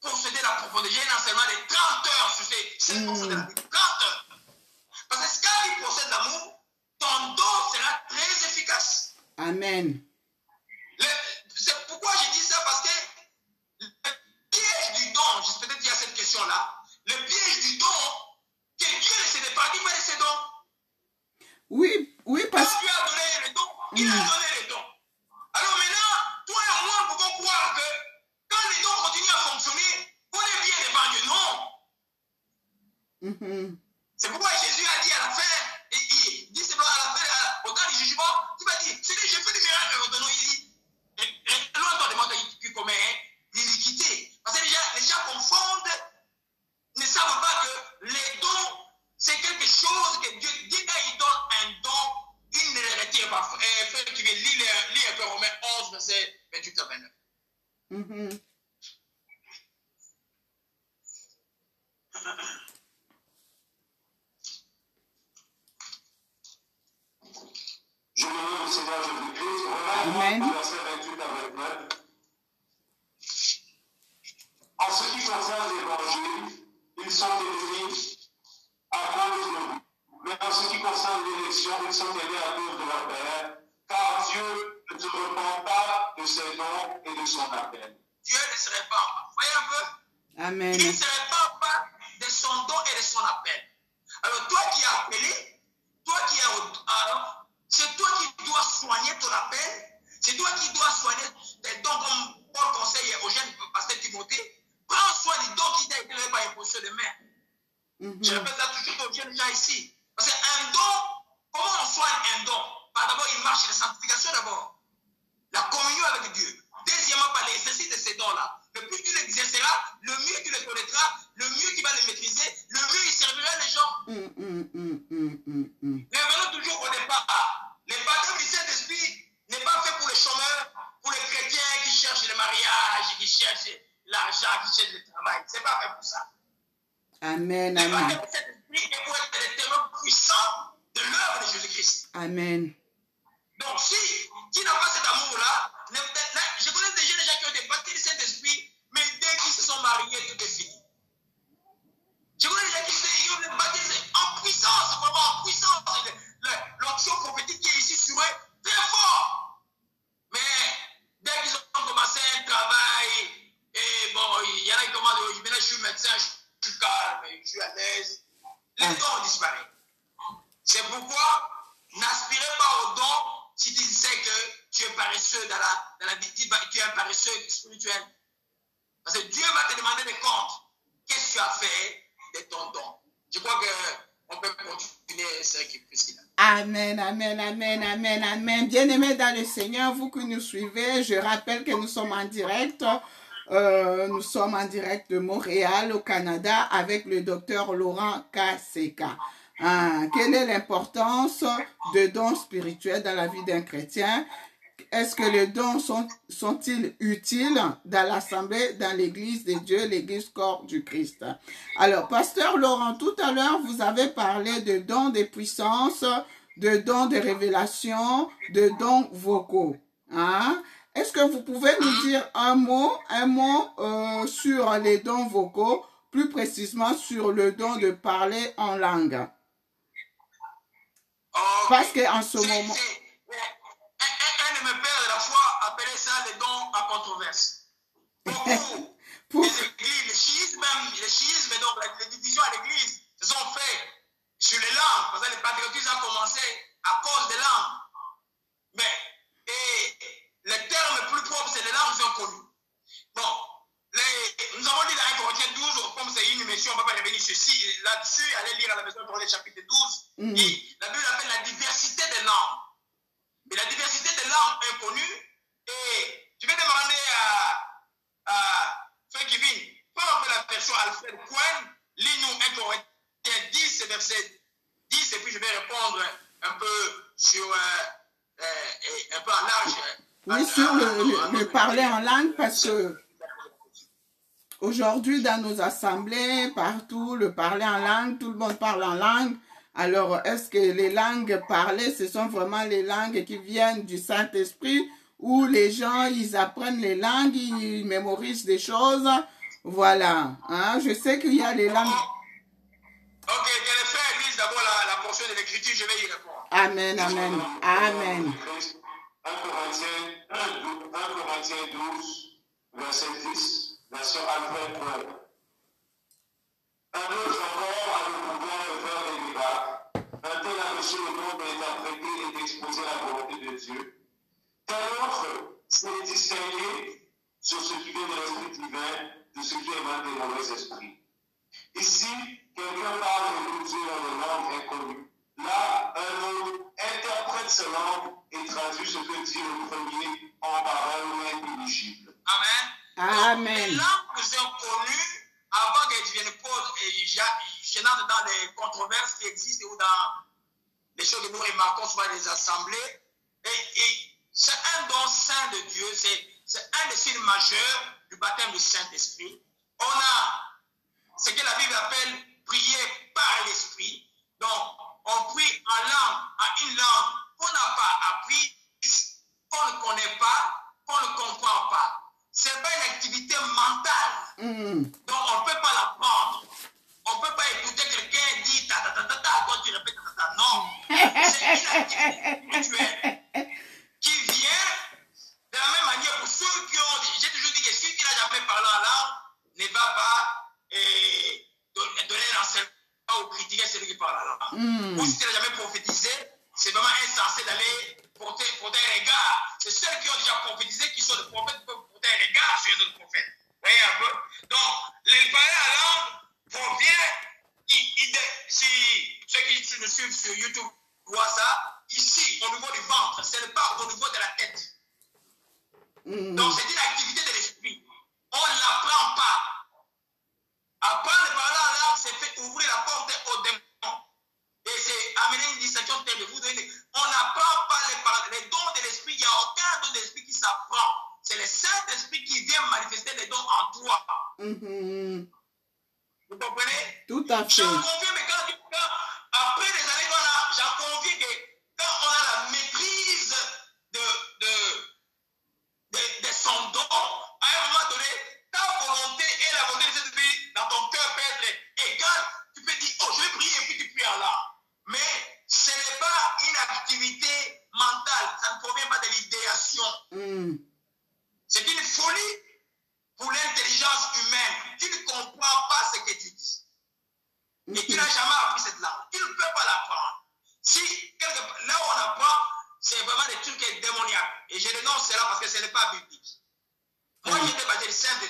posséder la profondeur. J'ai un enseignement de 30 heures sur cette portion de la Bible. 30 heures. Parce que quand il possède l'amour, ton don sera très efficace. Amen. C'est pourquoi je dis ça, parce que le piège du don, peut-être qu'il y a cette question-là, le piège du don, que Dieu ne se départit pas de ses dons. Oui, parce que... Quand Dieu a donné les dons, il a donné les dons. Alors maintenant, toi et moi, nous pouvons croire que quand les dons continuent à fonctionner, on est bien devant Dieu. Non. C'est pourquoi Jésus a dit à la fin, il dit simplement à la fin, au temps du jugement, il va dire, c'est que j'ai fait des miracles, il dit, loin toi demande qui commet l'iniquité. Parce que les gens confondent, ne savent pas que les dons, c'est quelque chose que Dieu, quand il donne un don, il ne le retire pas. Frère, tu veux lire un peu Romains 11, verset 28 à 29. Je me nomme le Seigneur Jésus-Christ. Romains 11, verset 28 à 29. En ce qui concerne l'évangile, ils sont élevés à cause de vous. Mais en ce qui concerne l'élection, ils sont élevés à cause de leur Père, car Dieu ne se repent pas de ses dons et de son appel. Dieu ne se répand pas. Voyez un peu? Amen. Il ne se répand pas de son don et de son appel. Alors toi qui es appelé, toi qui es c'est toi qui dois soigner ton appel, c'est toi qui dois soigner tes dons une marche de sanctification d'abord. La communion avec Dieu. Deuxièmement, par l'exercice de ces dons-là. Le plus tu l'exerceras, le mieux tu les connaîtras, le mieux tu vas les maîtriser, le mieux il servira les gens. Revenons toujours au départ. Le baptême du Saint-Esprit n'est pas fait pour les chômeurs, pour les chrétiens qui cherchent le mariage, qui cherchent l'argent, qui cherchent le travail. Ce n'est pas fait pour ça. Amen, Le amen. baptême du Saint-Esprit est pour être le témoin puissant de l'œuvre de Jésus-Christ. Amen. Donc, si tu n'as pas cet amour-là, je connais des gens qui ont été baptisés du Saint-Esprit, mais dès qu'ils se sont mariés, tout est fini. Je connais des gens qui ont été baptisés en puissance, vraiment en puissance. L'onction prophétique qui est ici sur eux, très fort. Mais dès qu'ils ont commencé un travail, et bon, il y en a qui commandent, maintenant je suis médecin, je suis calme, je suis à l'aise, les dons ont disparu. C'est pourquoi n'aspirez pas aux dons si tu sais que tu es paresseux dans la vie, tu es un paresseux spirituel. Parce que Dieu va te demander des comptes. Qu'est-ce que tu as fait de ton don? Je crois qu'on peut continuer, Sœur Priscilla. Amen, amen, amen, amen, amen. Bien-aimés dans le Seigneur, vous que nous suivez, je rappelle que nous sommes en direct. Nous sommes en direct de Montréal, au Canada, avec le docteur Laurent Kaseka. Quelle est l'importance de dons spirituels dans la vie d'un chrétien? Est-ce que les dons sont-ils utiles dans l'assemblée, dans l'église de Dieu, l'église corps du Christ? Alors, pasteur Laurent, tout à l'heure, vous avez parlé de dons de puissance, de dons de révélation, de dons vocaux. Est-ce que vous pouvez nous dire un mot sur les dons vocaux, plus précisément sur le don de parler en langue? Parce qu'en ce moment... Un de mes pères de la foi appelait ça les dons à controverse. Beaucoup des églises, les schismes, donc les divisions à l'église se sont faites sur les langues. Parce que le patriotisme a commencé à cause des langues. Mais les termes plus propres, c'est les langues qui sont connues. Bon, nous avons lu dans 1 Corinthiens 12, comme c'est une émission, on ne va pas revenir là-dessus, allez lire à la maison de Corinthiens chapitre 12. Et la Bible appelle la diversité des langues. Mais la diversité des langues inconnues, et je vais demander à Frère Kevin, peu importe la version Alfred Cohen, lis-nous 1 Corinthiens 10, verset 10, et puis je vais répondre un peu sur, un peu en large. Oui, sur le parler en langue, parce que aujourd'hui, dans nos assemblées, partout, le parler en langue, tout le monde parle en langue. Alors, est-ce que les langues parlées, ce sont vraiment les langues qui viennent du Saint-Esprit, où les gens, ils apprennent les langues, ils mémorisent des choses? Voilà. Je sais qu'il y a les langues. Ok, que les frères lisent d'abord la portion de l'écriture, je vais y répondre. Amen, amen, amen. 1 Corinthiens 12, verset 10, version Alfred Cohen. Un autre encore a le pouvoir de faire des miracles. Un tel a reçu le don d'interpréter et d'exposer la volonté de Dieu. Tel autre s'est distingué sur ce qui vient de l'esprit divin de ce qui émane des mauvais esprits. Ici, quelqu'un parle de Dieu dans une langue inconnue. Là, un autre interprète sa langue et traduit ce que dit le premier en paroles intelligibles. Amen. Amen. Les langues inconnues, avant qu'elles deviennent cause gênantes dans les controverses qui existent ou dans les choses que nous remarquons souvent dans les assemblées. Et c'est un don saint de Dieu, c'est un des signes majeurs du baptême du Saint-Esprit. On a ce que la Bible appelle prier par l'Esprit. Donc, on prie en langue, à une langue qu'on n'a pas appris, qu'on ne connaît pas, qu'on ne comprend pas. Ce n'est pas une activité mentale. Donc, on ne peut pas l'apprendre. On ne peut pas écouter quelqu'un dire ta ta ta ta ta quand tu répètes ta ta ta. Non. C'est une activité spirituelle qui vient de la même manière pour ceux qui ont. J'ai toujours dit que celui qui n'a jamais parlé en langue ne va pas donner un enseignement ou critiquer celui qui parle en langue. Ou si tu n'as jamais prophétisé, c'est vraiment insensé d'aller porter un regard. C'est ceux qui ont déjà prophétisé qui sont des prophètes qui peuvent porter un regard sur d'autres prophètes. Vous voyez un peu? Donc, les parler en langue provient, si ceux qui nous suivent sur YouTube vois ça ici, au niveau du ventre, ce n'est pas au niveau de la tête. Donc, c'est une activité de l'esprit. On ne l'apprend pas. Apprendre de parler en langue, c'est fait ouvrir la porte aux démons. Et c'est amener une distinction telle de vous donner. On n'apprend pas les dons de l'esprit. Il n'y a aucun don de l'esprit qui s'apprend. C'est le Saint-Esprit qui vient manifester les dons en toi. Vous comprenez? Tout à fait. J'en conviens, mais après les années qu'on a, j'en conviens que quand on a la maîtrise de son don, à un moment donné, ta volonté et la volonté de cet esprit dans ton cœur peut être égales. Tu peux dire, oh, je vais prier et puis tu pries en là. Mais ce n'est pas une activité mentale. Ça ne provient pas de l'idéation. C'est une folie pour l'intelligence humaine. Tu ne comprends pas ce que tu dis. Et tu n'as jamais appris cette langue. Tu ne peux pas l'apprendre. Si, là où on apprend, c'est vraiment des trucs démoniaques. Et je dénonce cela parce que ce n'est pas biblique. Moi, j'étais baptisé simple.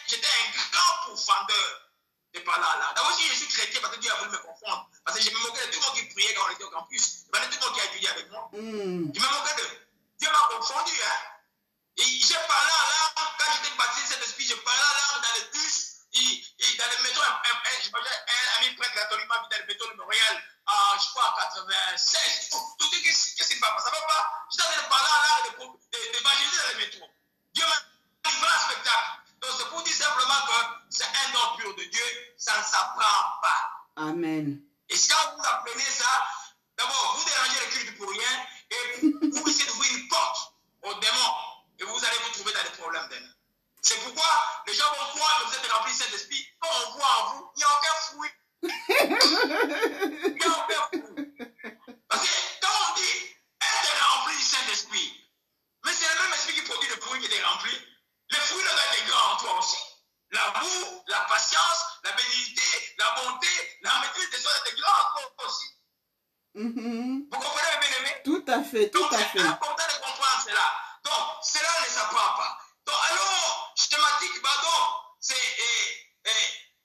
J'étais un grand pourfendeur de parler là. D'abord, si je suis chrétien, parce que Dieu a voulu me confondre. Parce que je me moquais de tout le monde qui priait quand on était au campus. Il y avait tout le monde qui a étudié avec moi. Je me moquais d'eux. Dieu m'a confondu. Hein? Et j'ai parlé en langue, quand j'étais baptisé Saint-Esprit, j'ai parlé en langue dans le bus, et dans le métro, un ami prêtre catholique m'a mis dans le métro de Montréal, je crois en 96. Tout dit, qu'est-ce qui ne va pas? Ça ne va pas? J'étais en train de parler en langue, d'évangéliser dans le métro. Dieu m'a livré un spectacle. Donc c'est pour dire simplement que c'est un don pur de Dieu, ça ne s'apprend pas. Amen. Et si quand vous apprenez ça, d'abord, vous dérangez le culte pour rien, et vous essayez d'ouvrir une porte aux démons. Et vous allez vous trouver dans des problèmes d'elle. C'est pourquoi les gens vont croire que vous êtes remplis de Saint-Esprit. Quand on voit en vous, il n'y a aucun fruit. Il n'y a aucun fruit. Parce que quand on dit être rempli du Saint-Esprit, mais c'est le même esprit qui produit le fruit qui est rempli. Les fruits doivent être grands en toi aussi. L'amour, la patience, la bénignité, la bonté, la maîtrise des choses est grand en toi aussi. Vous comprenez, bien aimé? Tout à fait, tout à fait. C'est important de comprendre cela. Donc, cela ne s'apprend pas. Donc, alors, schématique,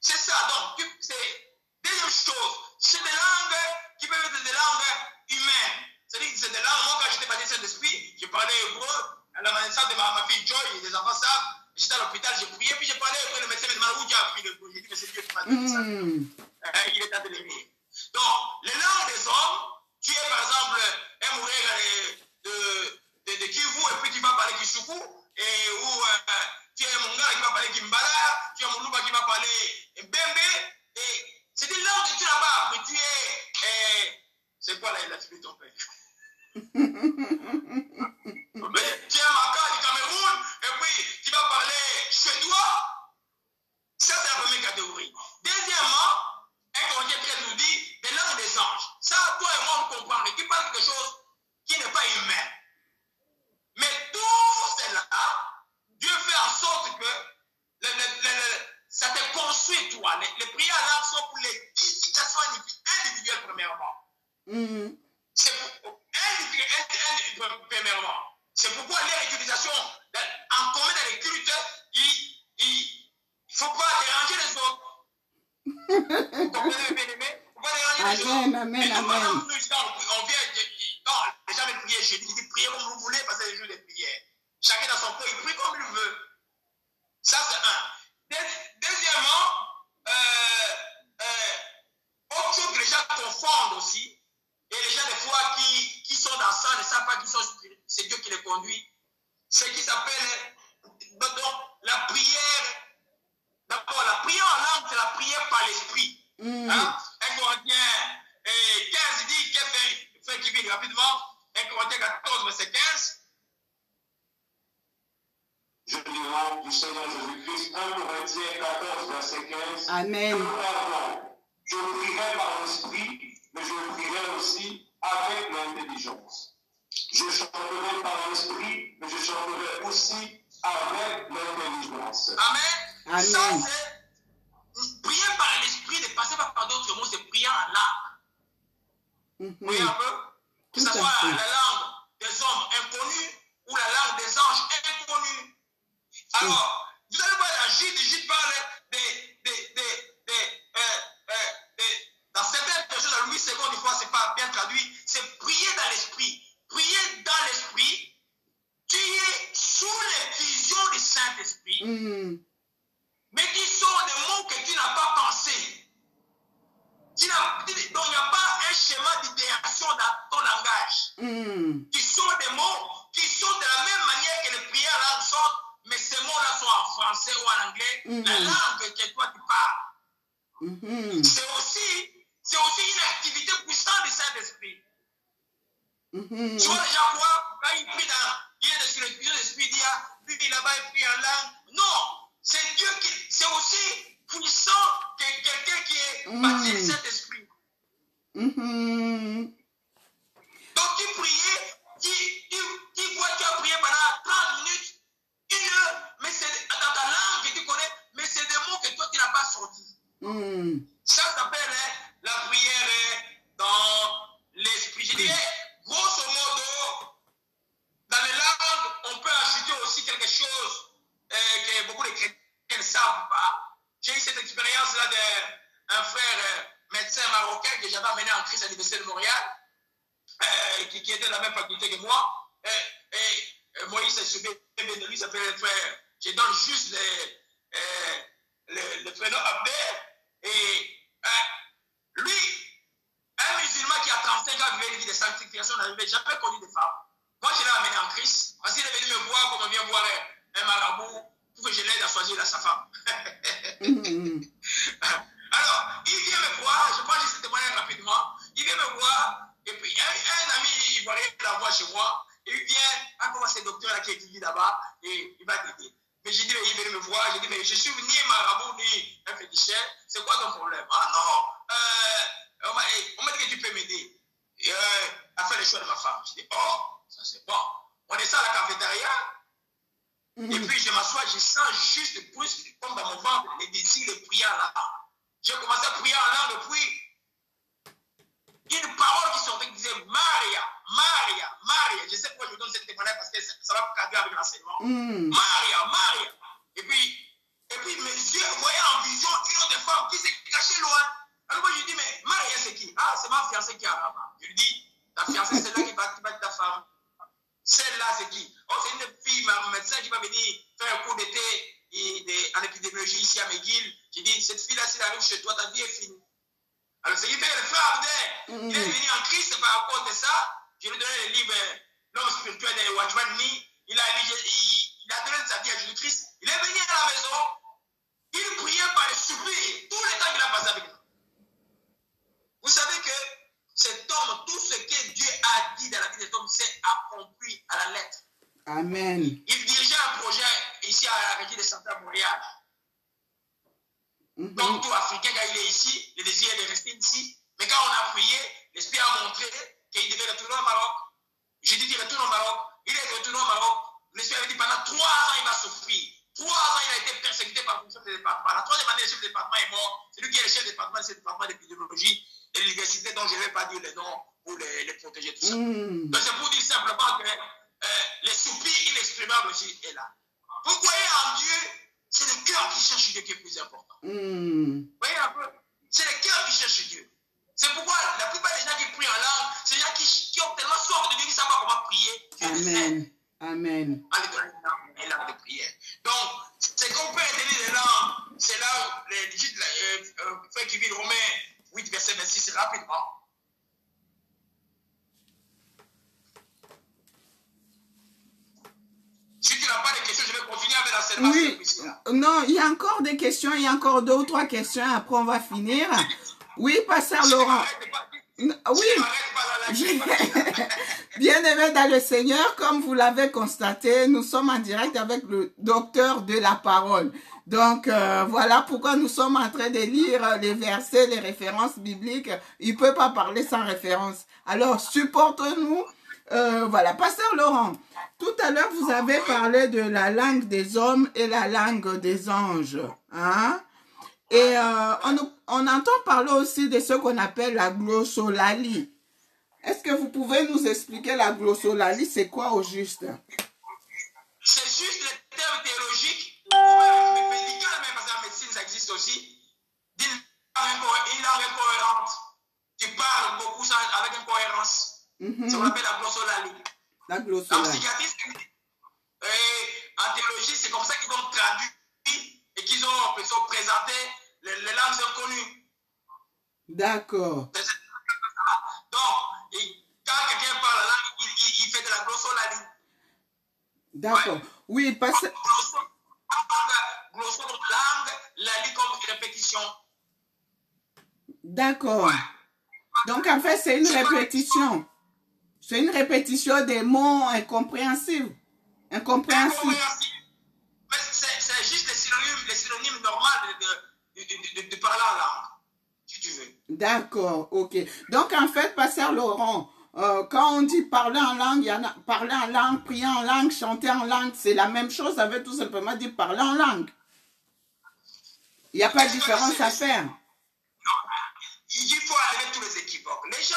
c'est ça. Donc, c'est deuxième chose, c'est des langues qui peuvent être des langues humaines. C'est-à-dire que c'est des langues, moi, quand j'étais baptisé Saint-Esprit, je parlais hébreu, à la naissance de ma fille Joy, et les enfants savent, j'étais à l'hôpital, j'ai prié, puis j'ai parlé hébreu, le médecin me demande où tu as appris l'hébreu. J'ai dit, mais c'est Dieu qui m'a dit ça. Il est en train de lire. Donc, les langues des hommes, tu es par exemple un mouré de Kivu, et puis tu vas parler Kishuku, et ou tu es mon gars qui va parler Kimbala, tu es mon louba qui va parler Mbembe, et c'est des langues que tu n'as pas appris. Tu es. C'est quoi la fille de ton père? Mais tu es Maka du Cameroun, et puis tu vas parler suédois. Ça, c'est la première catégorie. Deuxièmement, un Corinthien 13 nous dit des langues des anges. Ça, toi et moi, on comprend. Mais tu parles de quelque chose qui n'est pas humain. Mais tout cela, Dieu fait en sorte que ça te construit, toi. Les prières en langue sont pour l'édification individuelle, premièrement. C'est pour premièrement. C'est pourquoi les utilisations en commun dans les cultes, il ne faut pas déranger les autres. Vous comprenez, bien aimé? Il ne faut pas déranger les autres. Amen. On vient, quand les gens veulent prier, je dis priez comme vous voulez parce que c'est le jour de prière. Chacun dans son coin, il prie comme il veut. Ça, c'est un. Deuxièmement, autre chose que les gens confondent aussi, et les gens des fois qui sont dans ça ne savent pas qu'ils sont spirituels, c'est Dieu qui les conduit. Ce qui s'appelle donc la prière. D'abord, la prière en langue, c'est la prière par l'esprit. Hein? 1 Corinthiens 15 dit, fait qui vient rapidement, 1 Corinthiens 14, verset 15. Je dis au nom du Seigneur Jésus-Christ, 1 Corinthiens 14, verset 15. Amen. Je prierai par l'esprit, mais je prierai aussi avec l'intelligence. Je chanterai par l'esprit, mais je chanterai aussi avec l'intelligence. Amen. Amen. Ça, c'est prier par l'esprit, ne passez pas par d'autres mots, c'est prier en langue. Vous voyez un peu? Que ce soit la langue des hommes inconnus ou la langue des anges inconnus. Alors, vous allez voir la Jude parle dans certaines personnes, Louis secondes, une fois, c'est pas bien traduit, c'est prier dans l'esprit. Prier dans l'esprit, tu es sous les visions du Saint-Esprit, mais qui sont des mots que tu n'as pas pensés. Donc, il n'y a pas un schéma d'idéation dans ton langage. Qui sont des mots qui sont de la même manière que les prières là sont, mais ces mots-là sont en français ou en anglais, la langue que toi tu parles. C'est aussi une activité puissante du Saint-Esprit. Tu vois déjà quoi? Quand il prie il est sur le Saint-Esprit, il dit, lui là-bas, il prie en langue. Non, c'est Dieu qui, c'est aussi puissant que quelqu'un qui est baptisé du Saint-Esprit. Donc tu priais, tu vois, tu as prié pendant 30 minutes, 1 heure, mais c'est dans ta langue que tu connais, mais c'est des mots que toi tu n'as pas sortis. Ça s'appelle la prière dans l'esprit. Je dirais, grosso modo, dans les langues, on peut ajouter aussi quelque chose que beaucoup de chrétiens ne savent pas. J'ai eu cette expérience-là d'un frère médecin marocain que j'avais amené en Christ à l'Université de Montréal, qui était de la même faculté que moi. Moïse se souvient de lui, s'appelle le frère. Je donne juste le prénom Abder. Et lui, un musulman qui a 35 ans vivait une vie de sanctification, n'avait jamais connu de femme. Moi, je l'ai amené en Christ, parce qu'il est venu me voir comme on vient voir un marabout pour que je l'aide à choisir sa femme. Alors, il vient me voir, je prends juste ce témoignage rapidement, il vient me voir, et puis un ami ivoirien la voit chez moi, et il vient, comment c'est le docteur là qui étudie là-bas, et il va t'aider. Mais j'ai dit, mais il vient me voir, j'ai dit, mais je suis ni un marabout, ni un féticheur, c'est quoi ton problème? Ah non, on m'a dit que tu peux m'aider à faire le choix de ma femme. Je dis, oh, ça c'est bon. On descend à la cafétéria, et puis je m'assois, je sens juste plus, comme dans mon ventre, les désirs de prier en langue. J'ai commencé à prier en langue, puis une parole qui sortait qui disait Maria, Maria, Maria. Je sais pourquoi je donne cette témoignage parce que ça va cadrer avec l'enseignement. Maria, Maria. Et puis mes yeux voyaient en vision une autre femme qui s'est cachée loin. Alors moi je lui dis, mais Maria c'est qui? Ah, c'est ma fiancée qui est arabe. Je lui dis, ta fiancée c'est là qui va ta femme. Celle-là c'est qui? Oh, c'est une fille, ma médecin qui va venir faire un cours d'été en épidémiologie ici à McGill. J'ai dit, cette fille-là, s'il arrive chez toi, ta vie est finie. Alors, ce qui fait le frère Abder, il est venu en Christ par rapport de ça. Je lui ai donné le livre L'homme spirituel de Watchman Nee. Il a donné sa vie à Jésus-Christ. Il est venu à la maison. Il priait par les soupirs tout le temps qu'il a passé avec nous. Vous savez que cet homme, tout ce que Dieu a dit dans la vie de cet homme, s'est accompli à la lettre. Amen. Il dirigeait un projet ici à la région de Santa Montréal. Donc, tout Africain, quand il est ici, le désir est de rester ici. Mais quand on a prié, l'Esprit a montré qu'il devait retourner au Maroc. J'ai dit qu'il retourne au Maroc. Il est retourné au Maroc. L'Esprit avait dit pendant 3 ans, il va souffrir. 3 ans, il a été persécuté par le chef de département. La 3e année, le chef de département est mort. C'est lui qui est le chef de département de ce département d'épidémiologie de l'université dont je ne vais pas dire le nom pour les protéger, tout ça. Donc, c'est pour dire simplement que les soupirs inexprimables aussi est là. Vous voyez en Dieu, c'est le cœur qui cherche Dieu qui est plus important. Vous voyez un peu? C'est le cœur qui cherche Dieu. C'est pourquoi la plupart des gens qui prient en langue, c'est des gens qui ont tellement soif de Dieu qu'ils ne savent pas comment prier. Amen. Amen. En les donnant une langue de prière. Donc, c'est qu'on peut aider les langues. C'est là où les digites, frère qui vit Romains 8, verset 26, rapidement. Si tu n'as pas de questions, je vais continuer avec l'enseignement. Oui, non, il y a encore des questions, il y a encore 2 ou 3 questions, après on va finir. Oui, pasteur Laurent. Oui, bien-aimés dans le Seigneur, comme vous l'avez constaté, nous sommes en direct avec le docteur de la parole. Donc, voilà pourquoi nous sommes en train de lire les versets, les références bibliques. Il ne peut pas parler sans référence. Alors, supportez-nous. Voilà, pasteur Laurent, tout à l'heure, vous avez parlé de la langue des hommes et la langue des anges. Hein? Et on entend parler aussi de ce qu'on appelle la glossolalie. Est-ce que vous pouvez nous expliquer la glossolalie, c'est quoi au juste? C'est juste le terme théologique, ou même médical, même parce que la médecine, ça existe aussi, d'une langue incohérente. Tu parles qu'on appelle la glossolalie. La En glossolalie. psychiatrie, en théologie, c'est comme ça qu'ils ont traduit et qu'ils ont présenté les langues inconnues. D'accord. Donc, quand quelqu'un parle la langue, il fait de la glossolalie. D'accord. Ouais. Oui, parce que... Glossolalie, la lit comme répétition. D'accord. Ouais. Donc, en fait, c'est une répétition. C'est une répétition des mots incompréhensibles. Incompréhensibles. Mais c'est juste les synonymes normaux de parler en langue, si tu veux. D'accord, ok. Donc, en fait, Pasteur Laurent, quand on dit parler en langue, il y en a parler en langue, prier en langue, chanter en langue, c'est la même chose, ça veut tout simplement dire parler en langue. Il n'y a pas de différence à faire. Non, il faut enlever tous les équivoques. Les gens,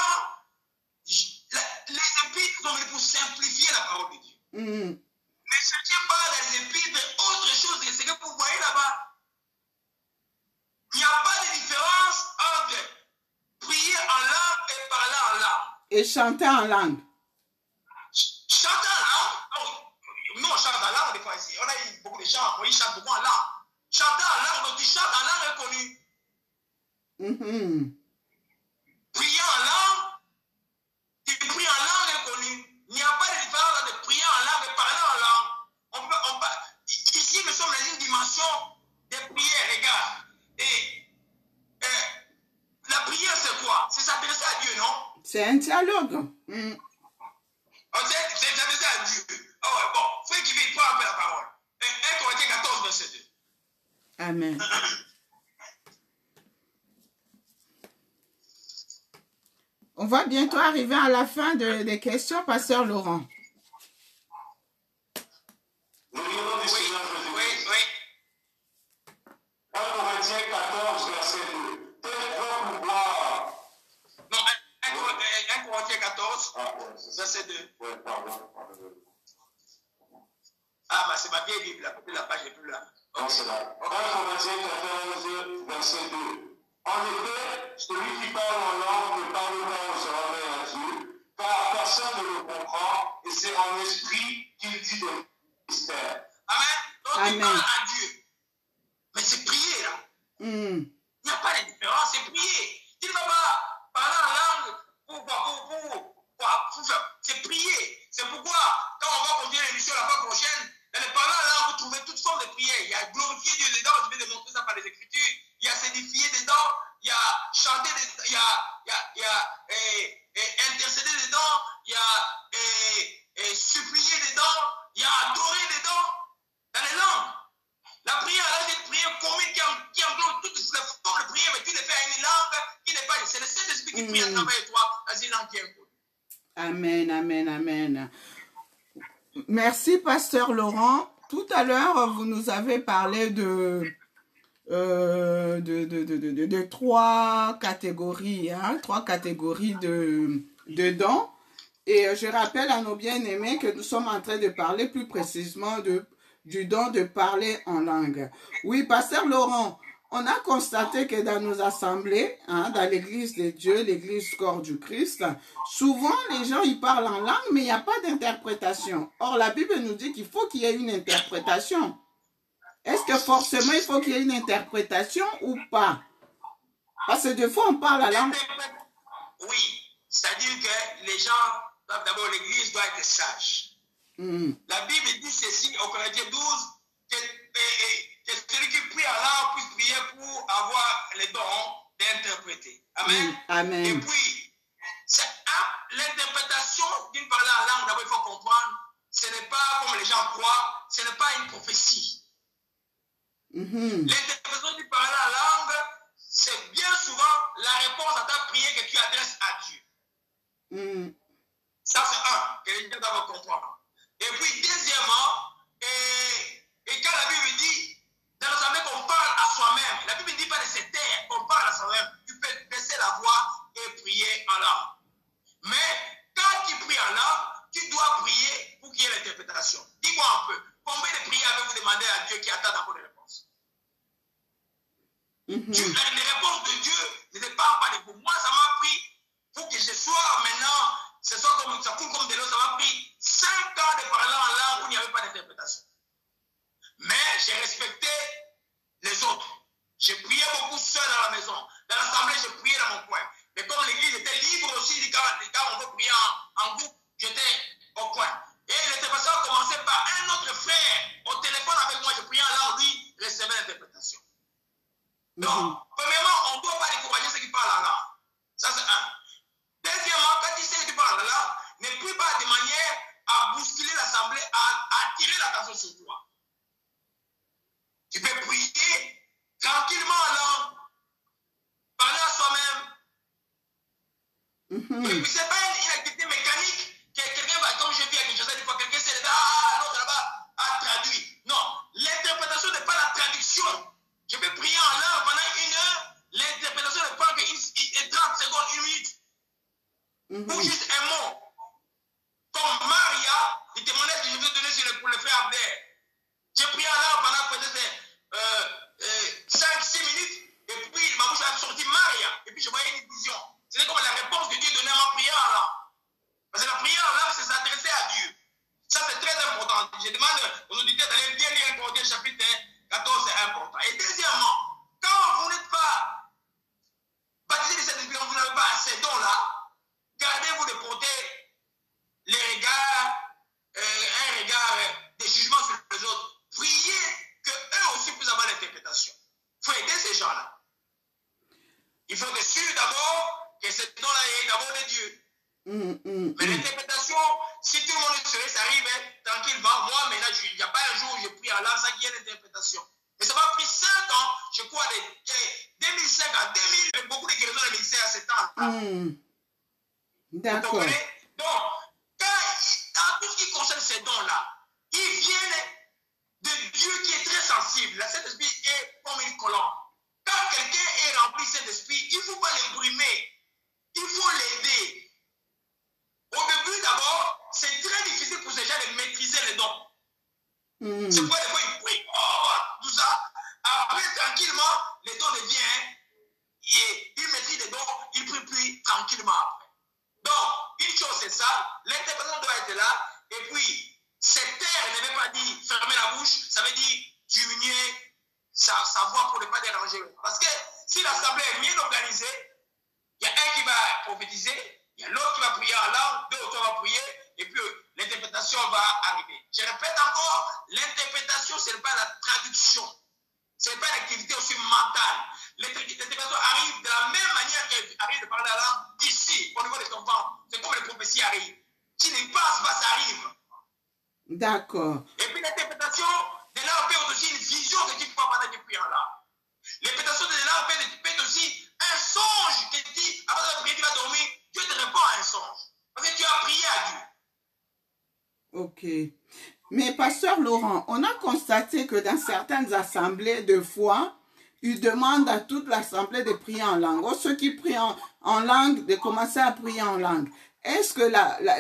les épîtres sont venus pour simplifier la parole de Dieu. Ne cherchez pas dans les épîtres autre chose que ce que vous voyez là-bas. Il n'y a pas de différence entre prier en langue et parler en langue. Et chanter en langue. Chanter en langue, nous on chante en langue des fois ici. On a eu beaucoup de chants, ils chantent beaucoup en langue. Chanter en langue, donc tu chantes en langue inconnue. Prier en langue, tu pries en langue inconnue. Il n'y a pas de différence entre prier en langue et parler en langue. Ici, nous sommes dans une dimension de prière, regarde. Et la prière, c'est quoi? C'est s'adresser à Dieu, non? C'est un dialogue. C'est s'adresser à Dieu. Ah ouais, bon, frère qui vient, prends un peu la parole. 1 Corinthiens 14, verset 2. Amen. On va bientôt arriver à la fin des questions, Pasteur Laurent. Nous lisons du Seigneur Jésus. Oui. 1 Corinthiens 14, verset 2. Tel vin pour boire. Non, 1 Corinthiens 14, Ah, ouais, c'est ça. verset 2. Ouais, pardon. Ah, bah c'est ma vieille Bible, la page n'est plus là. Non, c'est là. 1 Corinthiens 14, verset 2. En effet, celui qui parle en langue ne parle pas aux hommes et à Dieu, car personne ne le comprend, et c'est en esprit qu'il dit des mystères. Amen. Donc Amen. il parle à Dieu. Mais c'est prier là. Il n'y a pas de différence, c'est prier. Tu ne vas pas parler en langue pour faire. C'est prier. C'est pourquoi, quand on va continuer l'émission la fois prochaine, dans les parler en langue, vous trouvez toute forme de prière. Il y a glorifier Dieu dedans, je vais démontrer ça par les Écritures. Il y a s'édifier dedans, il y a chanter dedans, il y a intercéder dedans, il y a supplier dedans, il y a adorer dedans, dans les langues. La prière, là, c'est une prière commune qui englobe toutes les formes de prière, mais tu les fais à une langue qui n'est pas. C'est le Saint-Esprit qui prie à travers toi dans une langue qui est inconnue. Amen, amen, amen. Merci, Pasteur Laurent. Tout à l'heure, vous nous avez parlé de 3 catégories, hein, 3 catégories de dons. Et je rappelle à nos bien-aimés que nous sommes en train de parler plus précisément du don de parler en langue. Oui, Pasteur Laurent, on a constaté que dans nos assemblées, hein, dans l'église de Dieu, l'église corps du Christ, souvent les gens ils parlent en langue, mais il n'y a pas d'interprétation. Or, la Bible nous dit qu'il faut qu'il y ait une interprétation. Est-ce que forcément il faut qu'il y ait une interprétation ou pas? Parce que des fois on parle la langue. Oui, c'est-à-dire que les gens, d'abord l'église doit être sage. La Bible dit ceci au Corinthiens 12, que celui qui prie en langue puisse prier pour avoir le don d'interpréter. Amen. Amen. Et puis, l'interprétation d'une parole en langue, d'abord il faut comprendre, ce n'est pas comme les gens croient, ce n'est pas une prophétie. L'interprétation d'une parole en langue, c'est bien souvent la réponse à ta prière que tu adresses à Dieu. Ça, c'est un, que les gens doivent comprendre. Et puis, deuxièmement, et quand la Bible dit, dans l'assemblée qu'on parle à soi-même, la Bible ne dit pas de se taire, qu'on parle à soi-même. Tu peux baisser la voix et prier en langue. Mais quand tu pries en langue, tu dois prier pour qu'il y ait l'interprétation. Dis-moi un peu, combien de prières avez-vous demandé à Dieu qui attend encore des réponses? Les réponses de Dieu ne dépendent pas de vous. Moi, ça m'a pris pour que je sois maintenant, ce soit Donc, premièrement, on ne doit pas décourager ceux qui parlent en langue. Ça, c'est un. Deuxièmement, quand tu sais que tu parles en langue, ne prie pas de manière à bousculer l'assemblée, à attirer l'attention sur toi. Tu peux prier tranquillement en langue, parler à soi-même. Et puis, ce n'est pas une activité mécanique que quelqu'un va, comme je vis à Kinshasa, des fois, quelqu'un s'est dit, l'autre là-bas a traduit. Non, l'interprétation n'est pas la traduction. Je peux prier en langue pendant 1 heure, l'interprétation ne prend que 30 secondes, 1 minute. Ou juste un mot. Comme Maria, le témoignage que je vais donner pour le frère Abder. J'ai prié en langue pendant peut-être 5-6 minutes, et puis ma bouche a sorti Maria, et puis je voyais une vision. C'était comme la réponse que Dieu donnait à ma prière en langue. Parce que la prière en langue, c'est s'adresser à Dieu. Ça, c'est très important. Je demande aux auditeurs d'aller bien lire 1 Corinthiens chapitre 14, c'est important. Et deuxièmement, quand vous n'êtes pas baptisé de cet esprit, quand vous n'avez pas ces dons-là, gardez-vous de porter les regards, un regard de jugement sur les autres. Priez qu'eux aussi puissent avoir l'interprétation. Il faut aider ces gens-là. Il faut être sûr d'abord que ce don-là est d'abord de Dieu. Mais l'interprétation, si tout le monde serait, ça arrive tranquillement. Moi, maintenant, il n'y a pas un jour où je prie à l'âme, ça qui est l'interprétation. Mais ça m'a pris 5 ans, je crois, de 2005 à 2000, beaucoup de guérisons de ministère à ce temps-là. D'accord. Donc, dans tout ce qui concerne ces dons-là, ils viennent de Dieu qui est très sensible. La Saint-Esprit est comme une colombe. Quand quelqu'un est rempli de Saint-Esprit, il ne faut pas l'imprimer. Il faut l'aider. Au début, d'abord, c'est très difficile pour ces gens de maîtriser les dons. C'est pourquoi des fois ils prient, tout ça. Après, tranquillement, les dons deviennent, ils maîtrisent les dons, ils prient plus tranquillement après. Donc, une chose c'est ça, l'interprétation doit être là, et puis, cette terre ne veut pas dire fermer la bouche, ça veut dire diminuer sa voix pour ne pas déranger. Parce que si l'assemblée est bien organisée, il y a un qui va prophétiser, il y a l'autre qui va prier en langue, 2 autres vont prier, et puis l'interprétation va arriver. Je répète encore, l'interprétation, ce n'est pas la traduction. Ce n'est pas une activité aussi mentale. L'interprétation arrive de la même manière qu'elle arrive de parler la langue ici, au niveau de ton ventre. C'est comme les prophéties arrivent. Tu n'y penses pas, ça arrive. D'accord. Et puis l'interprétation de là, on peut aussi une vision que tu peux pendant que tu pries en langue. L'interprétation de là, on peut aussi un songe que tu, avant de prier, tu vas dormir, Dieu te répond à un songe. Parce que tu as prié à Dieu. Ok. Mais pasteur Laurent, on a constaté que dans certaines assemblées de foi, ils demandent à toute l'assemblée de prier en langue. Ou ceux qui prient en langue, de commencer à prier en langue. Est-ce que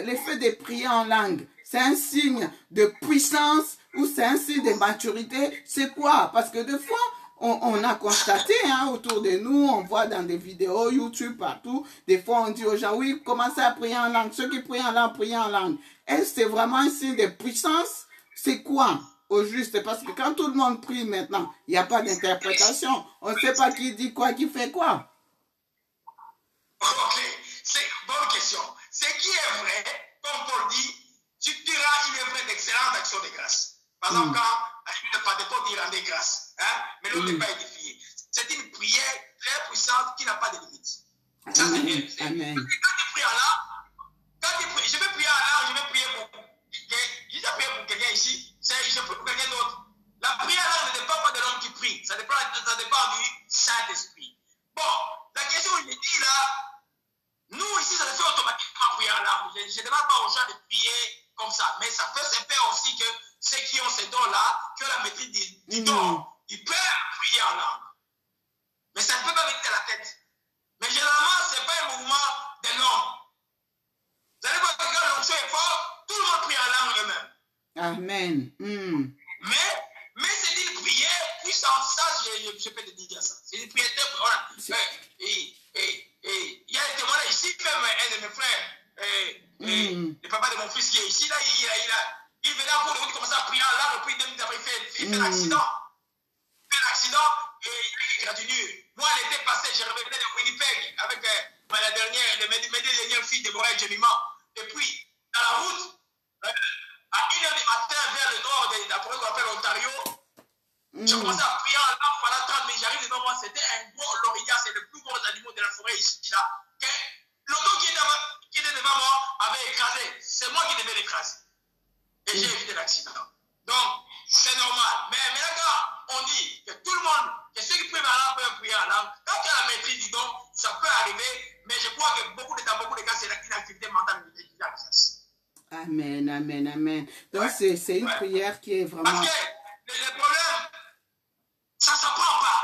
l'effet de prier en langue, c'est un signe de puissance ou c'est un signe de maturité? C'est quoi? Parce que des fois, on a constaté autour de nous, on voit dans des vidéos, YouTube, partout, des fois on dit aux gens, oui, commencez à prier en langue. Ceux qui prient en langue, priez en langue. Est-ce que c'est vraiment un signe de puissance? C'est quoi au juste? Parce que quand tout le monde prie maintenant, il n'y a pas d'interprétation. On ne sait pas qui dit quoi, qui fait quoi. Ok, c'est une bonne question. Ce qui est vrai, comme Paul dit, tu diras, il est vrai d'excellentes actions de grâce. Par exemple, quand le Pentecôte, il rendait grâce. Mais l'autre n'est pas édifié. C'est une prière très puissante qui n'a pas de limite. Ça, c'est bien. Amen. Quand tu pries en langue, je vais prier en langue, je vais prier pour... Je vais prier pour quelqu'un ici, je prie pour quelqu'un d'autre. La prière en langue ne dépend pas de l'homme qui prie. Ça dépend du Saint-Esprit. Bon, la question que je dis là, nous ici, ça se fait automatiquement prier en langue. Je ne demande pas aux gens de prier comme ça. Mais ça peut se faire aussi que ceux qui ont ces dons-là, qui ont la maîtrise du don, ils peuvent prier en langue. Mais ça ne peut pas venir de la tête. Mais généralement, ce n'est pas un mouvement de l'homme. Vous allez voir que quand l'onction est forte, tout le monde prie en langue eux-mêmes. Amen. Mais c'est une prière puissante. Ça, je peux te dire ça. C'est une prière très puissante. Il y a un témoignage ici, même un de mes frères, le papa de mon fils qui est ici, là, il venait en cours de route, il commençait à prier en langue, et puis 2 minutes après, il fait un accident. Il fait un accident et il est gratinu. Moi, l'été passé, je revenais de Winnipeg avec mes 2 dernières filles, Déborah et Jemima. Et puis, dans la route, à 1h du matin, vers le nord de la province qu'on appelle Ontario, j'ai commencé à prier en langue pendant 30 minutes. J'arrive devant moi, c'était un gros loriga, c'est le plus gros animal de la forêt ici, là. L'auto qui était devant moi avait écrasé. C'est moi qui devais l'écraser. Et j'ai évité l'accident. Donc, c'est normal. Mais maintenant, quand on dit que tout le monde, que ceux qui prient en langue peuvent prier en langue, quand tu as la maîtrise du don, ça peut arriver. Mais je crois que dans beaucoup de cas, c'est une activité mentale qui exerce. Amen, amen, amen. Donc, c'est une prière qui est vraiment... Parce que le problème, ça ne s'apprend pas.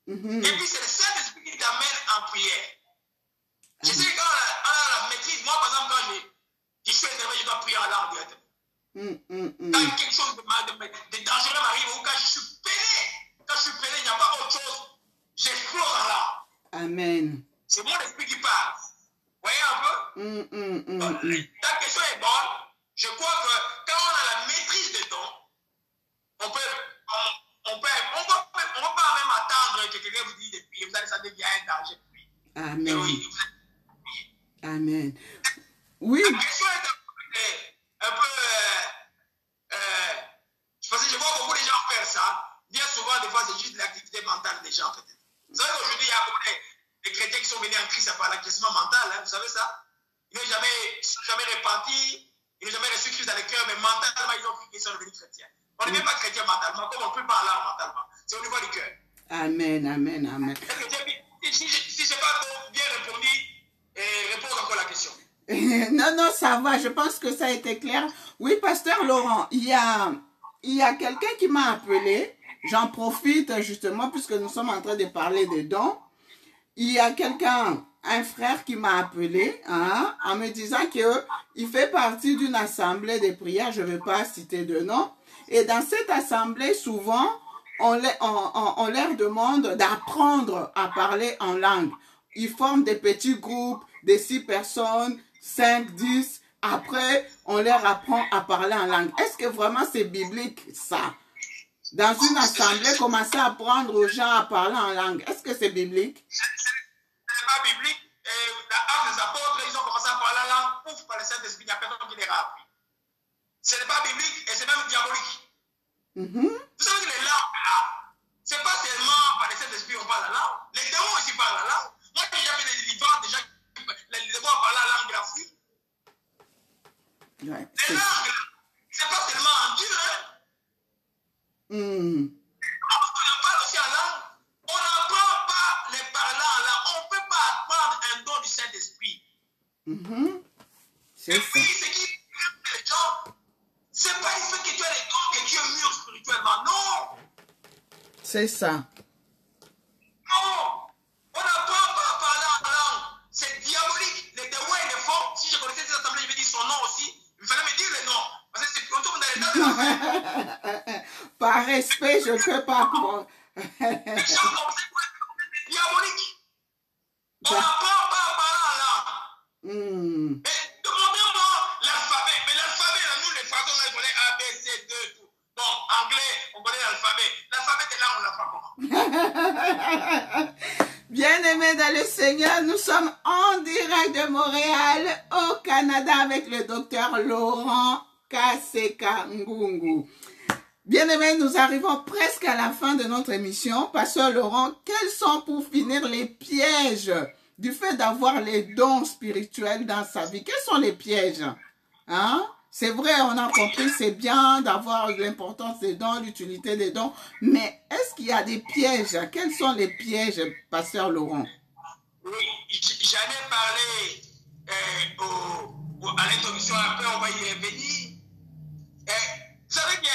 Et puis, c'est le Saint-Esprit qui t'amène en prière. Je sais que quand on a la maîtrise, moi, par exemple, quand je suis énervé, je dois prier en langue directement. Quand quelque chose de dangereux m'arrive, ou quand je suis peiné, il n'y a pas autre chose, j'explose en langue. Amen. C'est mon esprit qui parle. Vous voyez un peu? Ta question est bonne. Je crois que quand on a la maîtrise des dons, on peut pas même attendre que quelqu'un vous dise de prier. Vous allez savoir qu'il y a un danger. Amen. Oui. Amen. Oui. La question est un peu parce que je vois beaucoup de gens faire ça. Bien souvent, des fois, c'est juste l'activité mentale des gens, peut-être. Vous savez qu'aujourd'hui, il y a beaucoup de chrétiens qui sont venus en Christ par l'acquiescement mental, hein, vous savez ça? Ils n'ont jamais repentis, ils n'ont jamais reçu Christ dans le cœur, mais mentalement, ils ont cru qu'ils sont devenus chrétiens. On n'est même pas chrétien mentalement, comme on peut parler mentalement. C'est au niveau du cœur. Amen, amen, amen. Si je n'ai pas bien répondu, réponds encore la question. Non, ça va, je pense que ça a été clair. Oui, pasteur Laurent, il y a quelqu'un qui m'a appelé. J'en profite justement puisque nous sommes en train de parler des dons. Il y a un frère qui m'a appelé en me disant qu'il fait partie d'une assemblée de prière, je ne vais pas citer de nom. Et dans cette assemblée, souvent, on leur demande d'apprendre à parler en langue. Ils forment des petits groupes de 6 personnes, 5, 10. Après, on leur apprend à parler en langue. Est-ce que vraiment c'est biblique, ça? Dans une assemblée, commencer à apprendre aux gens à parler en langue. Est-ce que c'est biblique? Ce n'est pas biblique. Dans les apôtres, ils ont commencé à parler en langue. Ouf, par le Saint-Esprit, il n'y a personne qui les a appris. Ce n'est pas biblique et c'est même diabolique. Vous savez que les langues, ce n'est pas seulement par le Saint-Esprit qu'on parle la langue. Les démons aussi parlent la langue. Moi, j'ai déjà fait des délivrances, déjà, les démons parlent la langue gratuite. Ouais, les langues, ce n'est pas seulement en Dieu, hein. Quand on parle aussi en langue, on n'apprend pas les parler en langue. On ne peut pas apprendre un don du Saint-Esprit. C'est ça. Puis, ce qui les gens, ce n'est pas il fait que tu as les dons que Dieu mûr spirituellement. Non. C'est ça. Non. On n'apprend pas à parler en langue. C'est diabolique. Les dévots, ils le font. Si je connaissais cette assemblée, je vais dire son nom aussi. Il fallait me dire le nom. Parce que c'est quand on est dans les dates. Par respect, je ne peux pas prendre. Les gens comme c'est diabolique. On n'apprend pas à parler en langue. Et demandez-moi l'alphabet. Mais l'alphabet, nous, les Français, on connaît A, B, C, 2, tout. Bon, anglais, on connaît l'alphabet. L'alphabet est là, on l'apprend comment? Bien-aimés dans le Seigneur, nous sommes en direct de Montréal, au Canada, avec le docteur Laurent Kaseka Ngungu. Bien-aimés, nous arrivons presque à la fin de notre émission. Pasteur Laurent, quels sont pour finir les pièges du fait d'avoir les dons spirituels dans sa vie? Quels sont les pièges? Hein? C'est vrai, on a compris, c'est bien d'avoir l'importance des dons, l'utilité des dons, mais est-ce qu'il y a des pièges? Quels sont les pièges, pasteur Laurent? Oui, j'en ai parlé à l'introduction, après on va y revenir. Vous savez bien,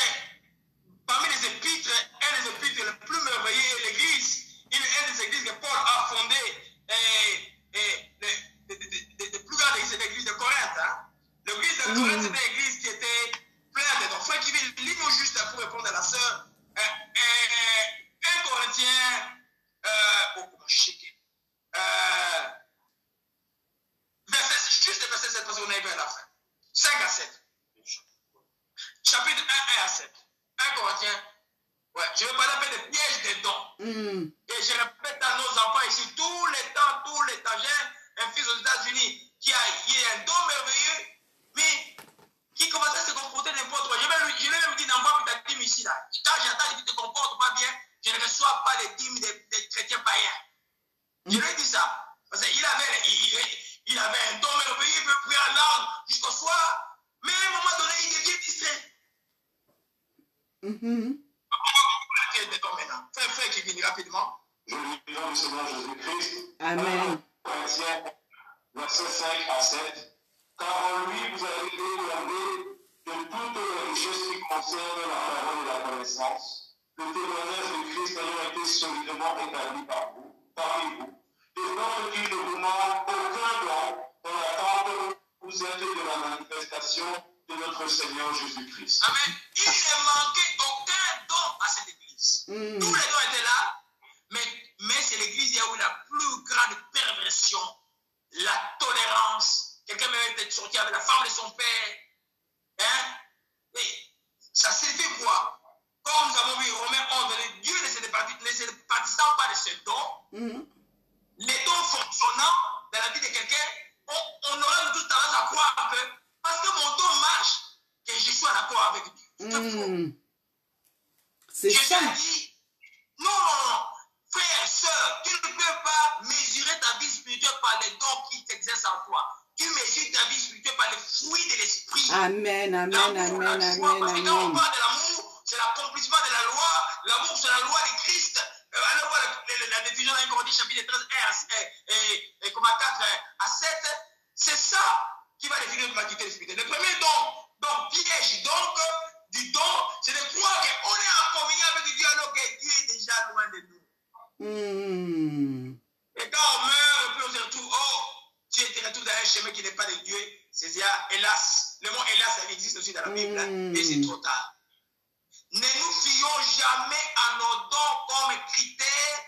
parmi les épîtres, un des épîtres les plus merveilleux est l'Église. Une des églises que Paul a fondées, les plus grandes églises de Corinthe. Hein? L'église de Corinthe, c'était une église qui était pleine de dons. Frère qui vient, lis-nous juste pour répondre à la sœur. 1 Corinthiens, juste le verset 7, parce qu'on est vers la fin. 5 à 7. Chapitre 1 à 7. 1 Corinthiens. Ouais, je vais parler un peu des pièges des dons. Et je répète à nos enfants ici, tous les temps, j'ai un fils aux États-Unis qui a un don merveilleux, mais qui commençait à se comporter n'importe quoi. Je l'ai même dit d'enfant, puis t'as dit ici là. Quand j'entends qu'il ne te comporte pas bien, je ne reçois pas les jusqu'au soir, mais à un moment donné, il devient distrait. Maintenant. Frère qui vient rapidement. Je lui dis au Seigneur Jésus-Christ. Amen. Corinthiens, versets 5 à 7. Car en lui, vous avez été gardés de toutes les richesses qui concernent la parole et la connaissance, le témoignage de Christ ayant été solidement établi parmi vous, de sorte qu'il ne vous manque aucun don dans l'attente vous êtes de la manifestation de notre Seigneur Jésus-Christ. Amen. Il ne manquait aucun don à cette église. Tous les dons étaient là, mais c'est l'église où la plus grande perversion, la tolérance. Quelqu'un même peut-être sorti avec la femme de son père. Hein? Et ça signifie quoi? Comme nous avons vu Romains 11, Dieu ne se partissant pas de ce don, les dons fonctionnant dans la vie de quelqu'un, on aura toute tendance à croire que parce que mon don marche, que je suis en accord avec Dieu. C'est ça. Jésus a dit, non, frère, sœur, tu ne peux pas mesurer ta vie spirituelle par les dons qui s'exercent en toi. Tu mesures ta vie spirituelle par les fruits de l'esprit. Amen, amen, amen, amen, parce que quand on amen. parle de l'amour, c'est l'accomplissement de la loi. L'amour, c'est la loi de Christ. Alors voilà la définition d'un Corinthiens chapitre 13 et 4 à 7. C'est ça qui va définir notre maturité spirituelle. Le premier don, donc piège donc du don, c'est de croire qu'on est en communion avec Dieu alors que Dieu est déjà loin de nous. Et quand on meurt, puis on se retrouve, tu te retrouves dans un chemin qui n'est pas de Dieu. C'est hélas. Le mot hélas, ça existe aussi dans la Bible, et c'est trop tard. Ne nous fions jamais à nos dons comme critère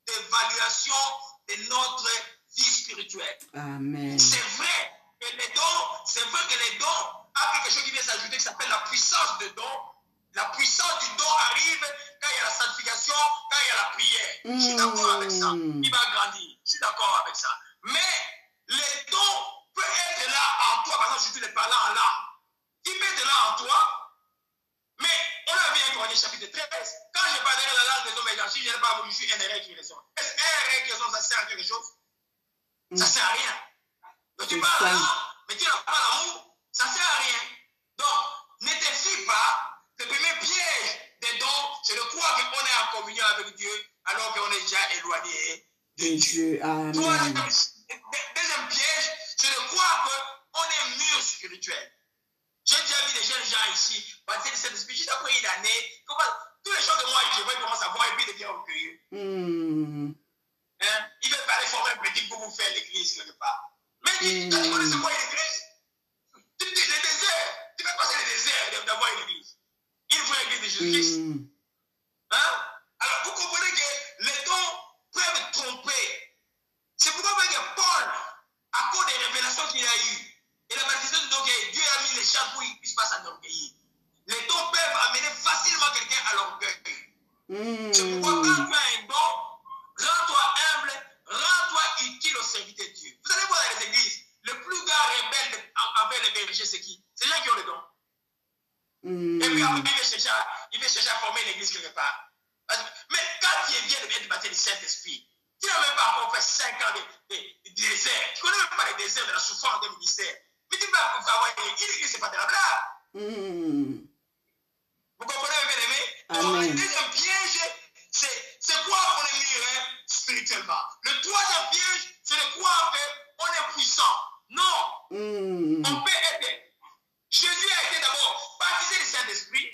d'évaluation de notre vie spirituelle. Amen. C'est vrai que les dons a quelque chose qui vient s'ajouter qui s'appelle la puissance de don. La puissance du don arrive quand il y a la sanctification, quand il y a la prière. Je suis d'accord avec ça. Il va grandir. Je suis d'accord avec ça. Mais les dons peuvent être là en toi, par exemple, si tu les parles en langue. Il peut être là en toi, mais on a vu un Corinthiens chapitre 13. Quand je parlerai la langue des hommes et si je n'ai pas voulu, je suis un erreur qui raisonne. Est-ce qu'un erreur qui raisonne, ça sert à quelque chose? Ça ne sert à rien. Donc tu parles la langue, mais tu n'as pas l'amour, ça ne sert à rien. Donc, ne te fie pas. Le premier piège des dons, c'est de croire qu'on est en communion avec Dieu alors qu'on est déjà éloigné de Dieu. Amen. Deuxième piège, c'est de croire qu'on est mûr spirituel. J'ai déjà vu des jeunes gens ici, passer de cet esprit juste après une année, toutes les choses de moi, je vois, ils commencent à voir et puis ils deviennent orgueilleux. Hein? Ils veulent pas aller former un petit pour vous faire l'église quelque part. Mais quand tu connais ce quoi une église, tu dis le désert, tu vas passer le désert d'avoir une église. Une vraie église de Jésus-Christ. Hein? Alors vous comprenez que les dons peuvent tromper. C'est pourquoi Paul, à cause des révélations qu'il a eues, et la manifestation du don que Dieu a mis les chances pour qu'il puisse pas s'enorgueillir. Les dons peuvent amener facilement quelqu'un à l'orgueil. C'est pourquoi quand tu as un don, rends-toi humble, rends-toi utile au service de Dieu. Vous allez voir dans les églises, le plus grand rebelle envers les bergers, c'est qui? C'est les gens qui ont le don. Et puis après, il veut chercher à former une église quelque part. Mais quand il vient de baptiser le Saint-Esprit, tu n'as même pas encore fait 5 ans de désert. Tu ne connais même pas les déserts de la souffrance des ministères. Mais tu vas avoir une église, ce n'est pas de la blague. Vous comprenez, bien aimé? Donc, le deuxième piège, c'est croire qu'on est mieux spirituellement. Le troisième piège, c'est de croire qu'on est puissant. Non. On peut être. Jésus a été d'abord baptisé du Saint-Esprit.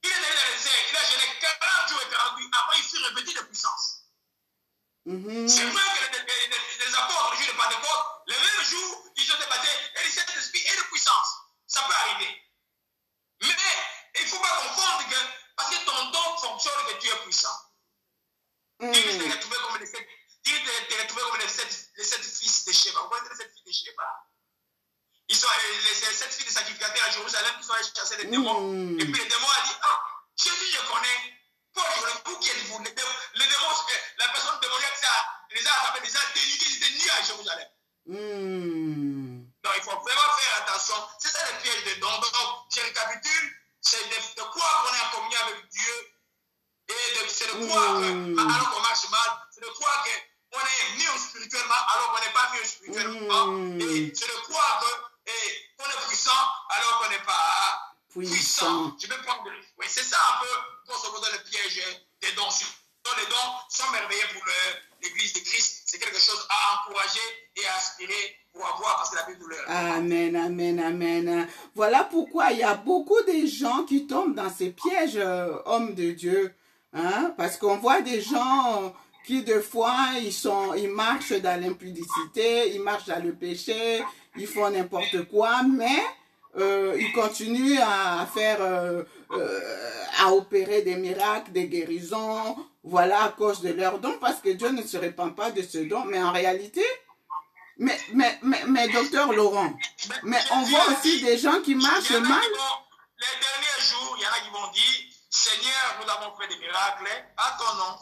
Il est allé dans le désert. Il a gêné 40 jours et 40 nuits. Après, il fut revêtu de puissance. C'est vrai que les apôtres, le jour de Pentecôte, le même jour, ils ont été baptisés et le Saint-Esprit et de puissance. Ça peut arriver. Mais il ne faut pas confondre que parce que ton don fonctionne que tu es puissant. Tu te retrouves comme les 7 fils de Sheba. Vous connaissez les 7 fils de Sheba? Ils sont les 7 fils de sacrificateurs à Jérusalem qui sont allés chasser des démons. Et puis le démon a dit, Jésus, je connais. Paul, je connais. Vous qui êtes-vous? Les démons, la personne démoniaque, les a attrapés, les a dénigrés, ils étaient nus à Jérusalem. Donc il faut vraiment faire attention. C'est ça le piège des dons. Donc, je récapitule, c'est de croire qu'on est en communion avec Dieu. Et c'est de croire que, alors qu'on marche mal, c'est de croire qu'on est mieux spirituellement alors qu'on n'est pas mieux spirituellement. Et c'est de croire que et qu'on est puissant alors qu'on n'est pas puissant. Je peux prendre. Oui, c'est ça un peu pour se poser le piège des dons. Les dons sont merveilleux pour l'Église de Christ. C'est quelque chose à encourager et à aspirer pour avoir, parce que la Bible nous le recommande. Amen, amen, amen. Voilà pourquoi il y a beaucoup de gens qui tombent dans ces pièges, hommes de Dieu. Hein? Parce qu'on voit des gens qui, des fois, ils marchent dans l'impudicité, ils marchent dans le péché, ils font n'importe quoi, mais ils continuent à faire, à opérer des miracles, des guérisons, voilà, à cause de leurs dons, parce que Dieu ne se répand pas de ce don. Mais en réalité, mais docteur Laurent, mais on voit aussi des gens qui marchent mal. Les derniers jours, il y en a qui vont dire, Seigneur, nous avons fait des miracles à ton nom.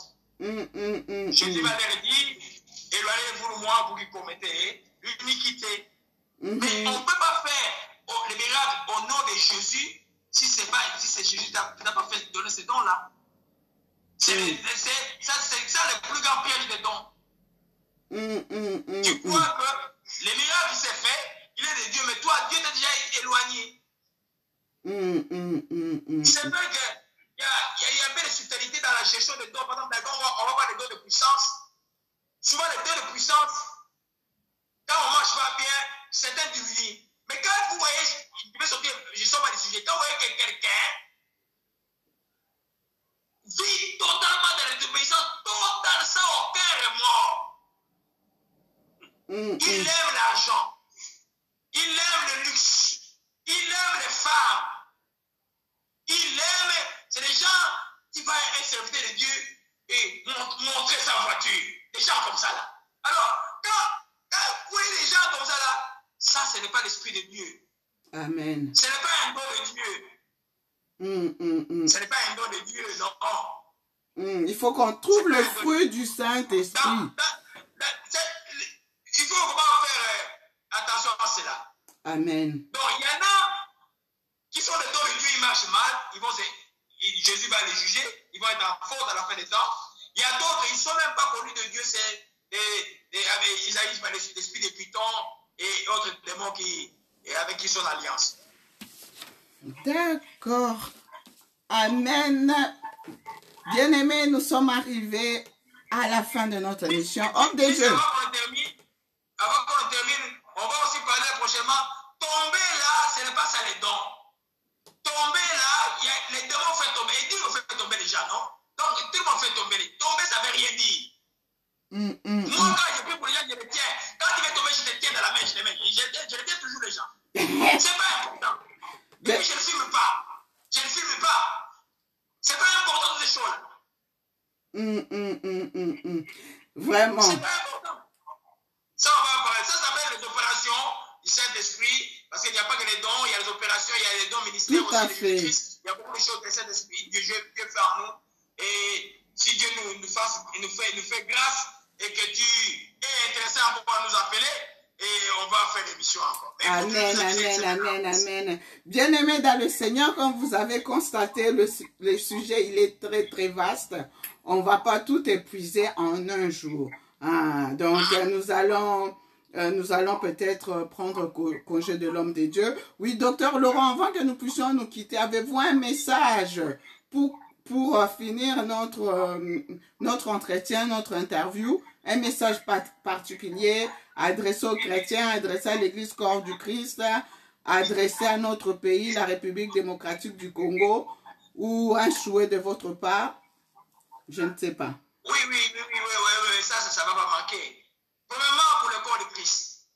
Jésus va leur dire, éloignez-vous de moi pour qu'ils commettez l'iniquité. Mais on ne peut pas faire les miracles au nom de Jésus si c'est Jésus qui n'a pas fait donner ces dons-là. C'est ça le plus grand piège des dons. Tu crois que les miracles qui s'est fait, il est de Dieu, mais toi, Dieu t'a déjà éloigné. C'est vrai qu'il y a un peu de subtilité dans la gestion des dons. Par exemple, on va voir les dons de puissance. Souvent, les dons de puissance, quand on ne marche pas bien, certains divinent. Mais quand vous voyez, je vais sortir, je sors pas du sujet, quand vous voyez que quelqu'un vit totalement dans la désobéissance, totalement sans aucun remords, il aime l'argent, il aime le luxe, il aime les femmes, c'est des gens qui vont être serviteurs de Dieu et montrer sa voiture. Des gens comme ça là. Alors, quand vous voyez des gens comme ça là, ça, ce n'est pas l'esprit de Dieu. Amen. Ce n'est pas un don de Dieu. Ce n'est pas un don de Dieu, non. Il faut qu'on trouve le fruit du Saint-Esprit. Il faut vraiment faire attention à cela. Amen. Donc, il y en a qui sont les dons de Dieu, ils marchent mal. Jésus va les juger. Ils vont être en faute à la fin des temps. Il y a d'autres, ils ne sont même pas connus de Dieu. C'est avec Isaïe, l'esprit des pitons et autres démons avec qui sont en alliance. D'accord. Amen. Bien-aimés, nous sommes arrivés à la fin de notre émission. Homme de Dieu. Avant qu'on termine, on va aussi parler prochainement. Tomber là, ce n'est pas ça les dons. Tomber là, les démons font tomber. Et Dieu fait tomber les gens, non? Donc, tout le monde fait tomber. Tomber, ça ne veut rien dire. Moi, quand je prie pour les gens, je les tiens. Quand il va tomber, je les tiens dans la main, je les mets. Je les tiens toujours les gens. C'est pas important. Et puis, je ne filme pas. Je ne filme pas. C'est pas important toutes ces choses. Vraiment. C'est pas important. Ça, on va parler. Ça s'appelle les opérations du Saint-Esprit. Parce qu'il n'y a pas que les dons, il y a les opérations, il y a les dons ministériels aussi. Tout à fait. Il y a beaucoup de choses que le Saint-Esprit, Dieu fait en nous. Et si Dieu nous fait grâce et que tu es intéressé à pouvoir nous appeler, et on va faire l'émission encore. Amen. Bien-aimés dans le Seigneur, comme vous avez constaté, le sujet, il est très, très vaste. On ne va pas tout épuiser en un jour. Donc, nous allons peut-être prendre congé de l'homme de Dieu. Oui, docteur Laurent, avant que nous puissions nous quitter, avez-vous un message pour finir notre entretien, notre interview, un message particulier adressé aux chrétiens, adressé à l'Église Corps du Christ, adressé à notre pays, la République démocratique du Congo, ou un souhait de votre part? Je ne sais pas. Oui, ça va pas manquer. Premièrement, pour le corps de Christ.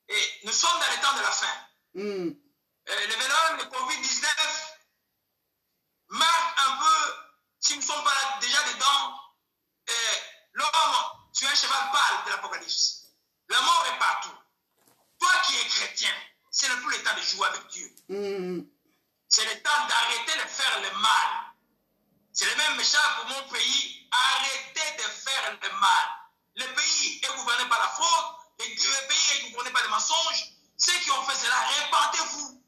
Et nous sommes dans les temps de la fin. L'événement de Covid-19 marque un peu, si nous ne sommes pas là, déjà dedans, l'homme sur un cheval pâle de l'Apocalypse. La mort est partout. Toi qui es chrétien, c'est le plus le temps de jouer avec Dieu. C'est le temps d'arrêter de faire le mal. C'est le même message pour mon pays. Arrêtez de faire le mal. Le pays est gouverné par la fraude. Le pays est gouverné par les mensonges. Ceux qui ont fait cela, répentez-vous.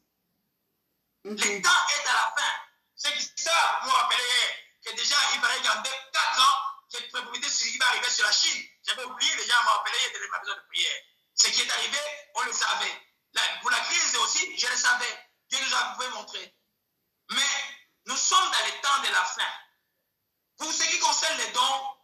Le temps est à la fin. Ceux qui savent me rappeler que déjà, il paraît qu'il y a 4 ans, cette propriété qui va arriver sur la Chine. J'avais oublié, les gens m'ont appelé, il y a besoin de prière. Ce qui est arrivé, on le savait. Pour la crise aussi, je le savais. Dieu nous avait montré. Mais nous sommes dans les temps de la fin. Pour ce qui concerne les dons,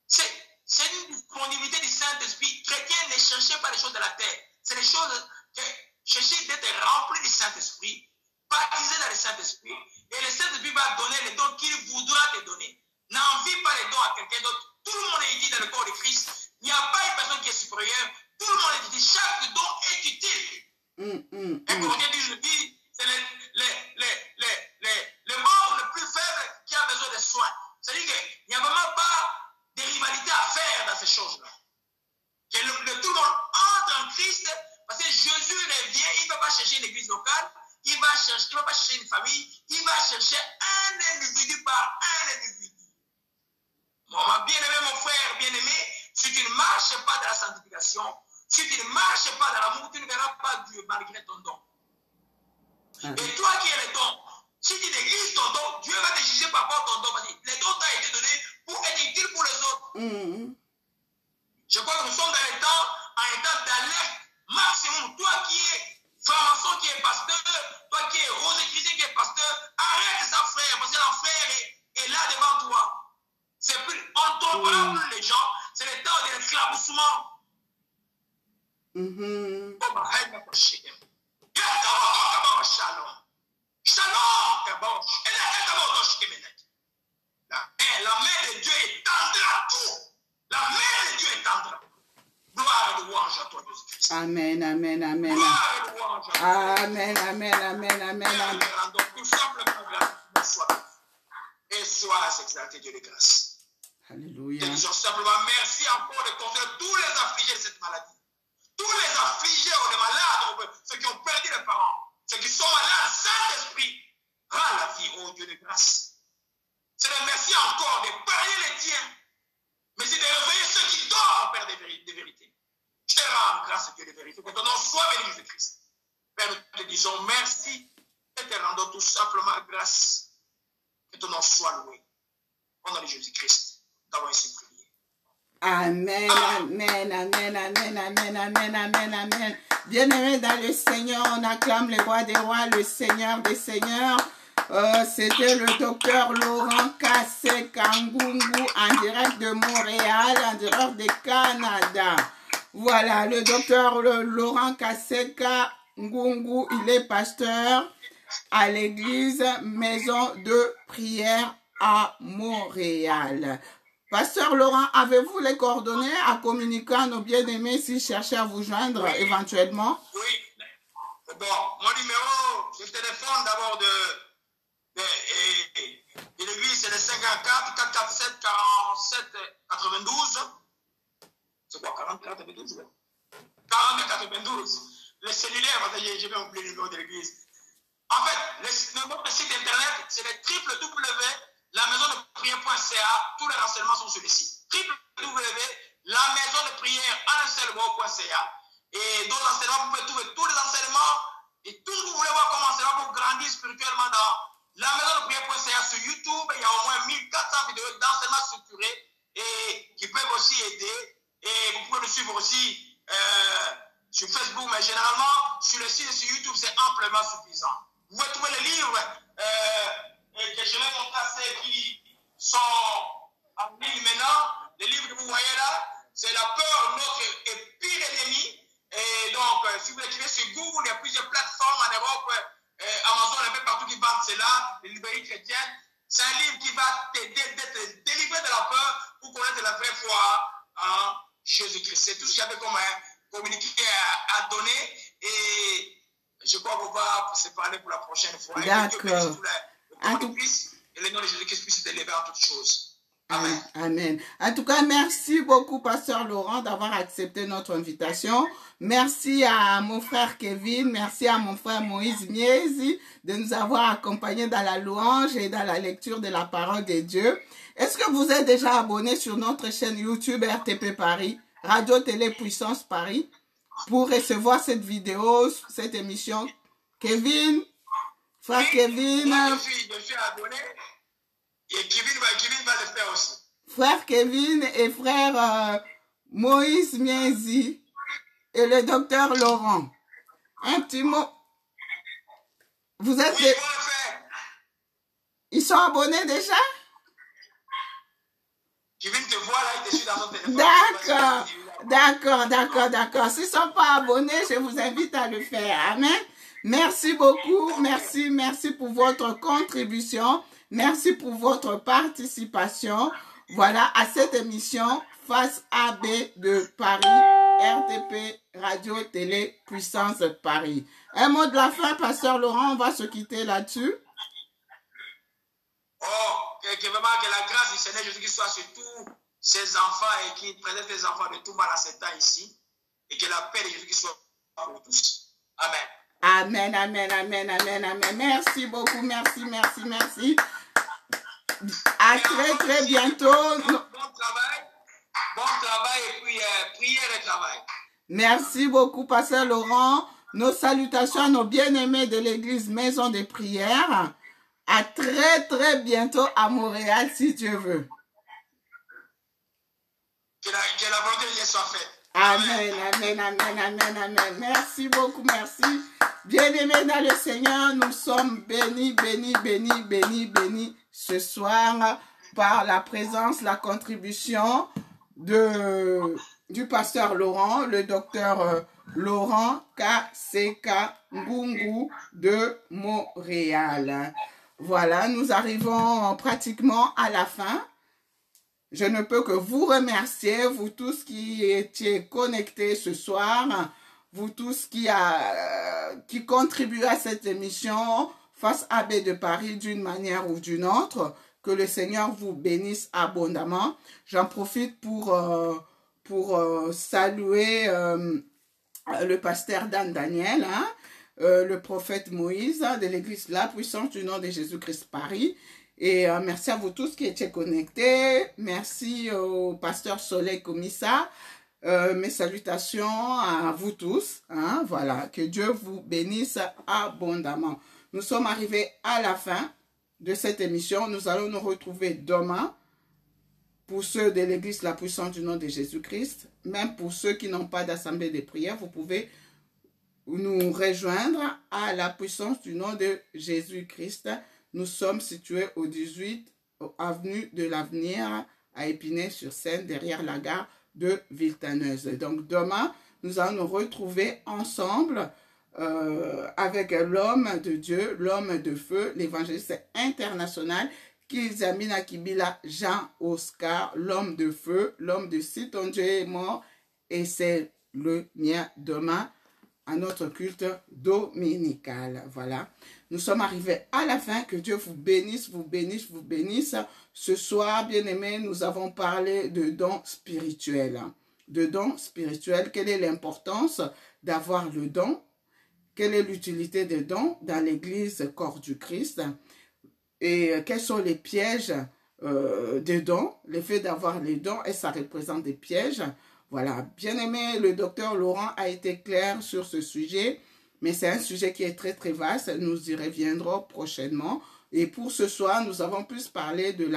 c'est une disponibilité du Saint-Esprit. Chrétien, ne cherchez pas les choses de la terre. C'est les choses que cherchez d'être rempli du Saint-Esprit, baptisé dans le Saint-Esprit, et le Saint-Esprit va donner les dons qu'il voudra te donner. N'envie pas les dons à quelqu'un d'autre. Tout le monde est utile dans le corps de Christ. Il n'y a pas une personne qui est supérieure. Tout le monde est utile. Chaque don est utile. Et Corinthiens dit, c'est le membre le plus faible qui a besoin de soins. C'est-à-dire qu'il n'y a vraiment pas de rivalité à faire dans ces choses-là. Que tout le monde entre en Christ, parce que Jésus revient, il ne va pas chercher une église locale, il ne va pas chercher une famille, il va chercher un individu par un individu. Mon bien-aimé, mon frère bien-aimé, si tu ne marches pas dans la sanctification, si tu ne marches pas dans l'amour, tu ne verras pas Dieu malgré ton don. Et toi qui es le don, si tu négliges ton don, Dieu va te juger par rapport à ton don. Parce que les dons t'ont été donnés pour être utiles pour les autres. Je crois que nous sommes dans les temps, en état d'alerte maximum. Toi qui es franc-maçon, qui est pasteur, toi qui es rosé-chrétien, qui est pasteur, arrête ça, frère, parce que l'enfer est là devant toi. C'est plus, on ne tombera plus les gens, c'est le temps de l'éclaboussement. La main de Dieu étendra tout. La main de Dieu étendra. Gloire et louange à toi, Jésus-Christ. Amen, amen, amen. Gloire et louange à toi. Amen, amen, amen, amen, amen. Donc, tout simplement grâce. Et sois exalté, Dieu de grâce. Alléluia. Nous disons simplement merci encore de consoler tous les affligés de cette maladie. Tous les affligés ou les malades, ceux qui ont perdu les parents, ceux qui sont malades, Saint-Esprit, rends la vie au Dieu de grâce. C'est de merci encore de parier les tiens, mais c'est de réveiller ceux qui dorment, Père de vérité. Je te rends grâce, Dieu de vérité, que ton nom soit béni, Jésus-Christ. Père, nous te disons merci et te rendons tout simplement grâce. Que ton nom soit loué. Au nom de Jésus-Christ, nous t'avons ainsi prié. Amen, amen, amen, amen, amen, amen, amen, amen. Bien-aimés dans le Seigneur, on acclame le roi des rois, le Seigneur des seigneurs. C'était le docteur Laurent Kaseka-Ngungu en direct de Montréal, en direct du Canada. Voilà, le docteur Laurent Kaseka-Ngungu, il est pasteur à l'église Maison de Prière à Montréal. Pasteur Laurent, avez-vous les coordonnées à communiquer à nos bien-aimés s'ils cherchaient à vous joindre éventuellement? Oui. Bon, mon numéro de téléphone d'abord de l'église, c'est le 54 447 47 92. C'est quoi, 44 92? 42 92. Le cellulaire, je vais oublier le numéro de l'église. En fait, notre site internet, c'est le www.lamaisondeprière.ca. Tous les renseignements sont sur le site. www.lamaisondeprière.ca. Et d'autres enseignements, vous pouvez trouver tous les enseignements et tout ce que vous voulez voir comme enseignement pour grandir spirituellement dans lamaisondeprière.ca. Sur YouTube, il y a au moins 1400 vidéos d'enseignements structurés et qui peuvent aussi aider. Et vous pouvez le suivre aussi sur Facebook, mais généralement, sur le site et sur YouTube, c'est amplement suffisant. Vous pouvez trouver les livres que je vais montrer qui sont en ligne maintenant. Les livres que vous voyez là, c'est La peur, notre pire ennemi. Et donc, si vous écrivez sur Google, il y a plusieurs plateformes en Europe, Amazon, un peu partout qui vendent cela, les librairies chrétiennes. C'est un livre qui va t'aider d'être délivré de la peur pour connaître la vraie foi en Jésus-Christ. C'est tout ce qu'il y avait comme communiqué à donner. Et je crois qu'on va se parler pour la prochaine fois. D'accord. Et le nom de Jésus-Christ puisse s'élever en toutes choses. Amen. Amen. En tout cas, merci beaucoup, Pasteur Laurent, d'avoir accepté notre invitation. Merci à mon frère Kevin, merci à mon frère Moïse Miezi de nous avoir accompagnés dans la louange et dans la lecture de la parole de Dieu. Est-ce que vous êtes déjà abonné sur notre chaîne YouTube RTP Paris, Radio Télé Puissance Paris, pour recevoir cette vidéo, cette émission? Kevin, frère Kevin. Moi, je suis abonné. Et Kevin va le faire aussi. Frère Kevin et frère Moïse Mienzi et le docteur Laurent. Un petit mot. Vous êtes... Oui, bon faire. Ils sont abonnés déjà? Je viens de te voir là, il te suit dans son téléphone. D'accord. S'ils ne sont pas abonnés, je vous invite à le faire. Amen. Merci beaucoup. Merci pour votre contribution. Merci pour votre participation. Voilà, à cette émission Face AB de Paris, RTP, Radio, Télé, Puissance Paris. Un mot de la fin, Pasteur Laurent, on va se quitter là-dessus. Oh, que vraiment que la grâce du Seigneur Jésus-Christ soit sur tous ses enfants et qui préserve les enfants de tout mal à cet temps ici. Et que la paix de Jésus-Christ soit pour tous. Amen. Amen. Merci beaucoup. Merci. À très bientôt. Bon travail et puis prière et travail. Merci beaucoup, Pasteur Laurent. Nos salutations à nos bien-aimés de l'église Maison des Prières. À très bientôt à Montréal, si Dieu veut. Que la volonté de Dieu soit faite. Amen. Merci beaucoup, merci. Bien-aimés dans le Seigneur, nous sommes bénis ce soir par la présence, la contribution du pasteur Laurent, le docteur Laurent K.C.K. Ngungu de Montréal. Voilà, nous arrivons pratiquement à la fin. Je ne peux que vous remercier, vous tous qui étiez connectés ce soir, vous tous qui contribuez à cette émission Face AB de Paris d'une manière ou d'une autre. Que le Seigneur vous bénisse abondamment. J'en profite pour saluer le pasteur Dan Daniel, le prophète Moïse de l'église La Puissance du nom de Jésus-Christ Paris. Et merci à vous tous qui étiez connectés. Merci au pasteur Soleil Komissa. Mes salutations à vous tous. Voilà, que Dieu vous bénisse abondamment. Nous sommes arrivés à la fin de cette émission. Nous allons nous retrouver demain pour ceux de l'église La Puissance du nom de Jésus-Christ. Même pour ceux qui n'ont pas d'assemblée de prière, vous pouvez nous rejoindre à La Puissance du nom de Jésus-Christ. Nous sommes situés au 18 avenue de l'Avenir à Épinay-sur-Seine, derrière la gare de Villetaneuse. Donc demain, nous allons nous retrouver ensemble avec l'homme de Dieu, l'homme de feu, l'évangéliste international, Kizamina Kibila Jean Oscar, l'homme de feu, l'homme de si ton Dieu est mort, et c'est le mien demain à notre culte dominical. Voilà. Nous sommes arrivés à la fin. Que Dieu vous bénisse. Ce soir, bien-aimés, nous avons parlé de dons spirituels. De dons spirituels. Quelle est l'importance d'avoir le don? Quelle est l'utilité des dons dans l'église corps du Christ? Et quels sont les pièges des dons? L'effet d'avoir les dons, et ça représente des pièges. Voilà, bien aimé, le docteur Laurent a été clair sur ce sujet, mais c'est un sujet qui est très vaste. Nous y reviendrons prochainement. Et pour ce soir, nous avons plus parlé de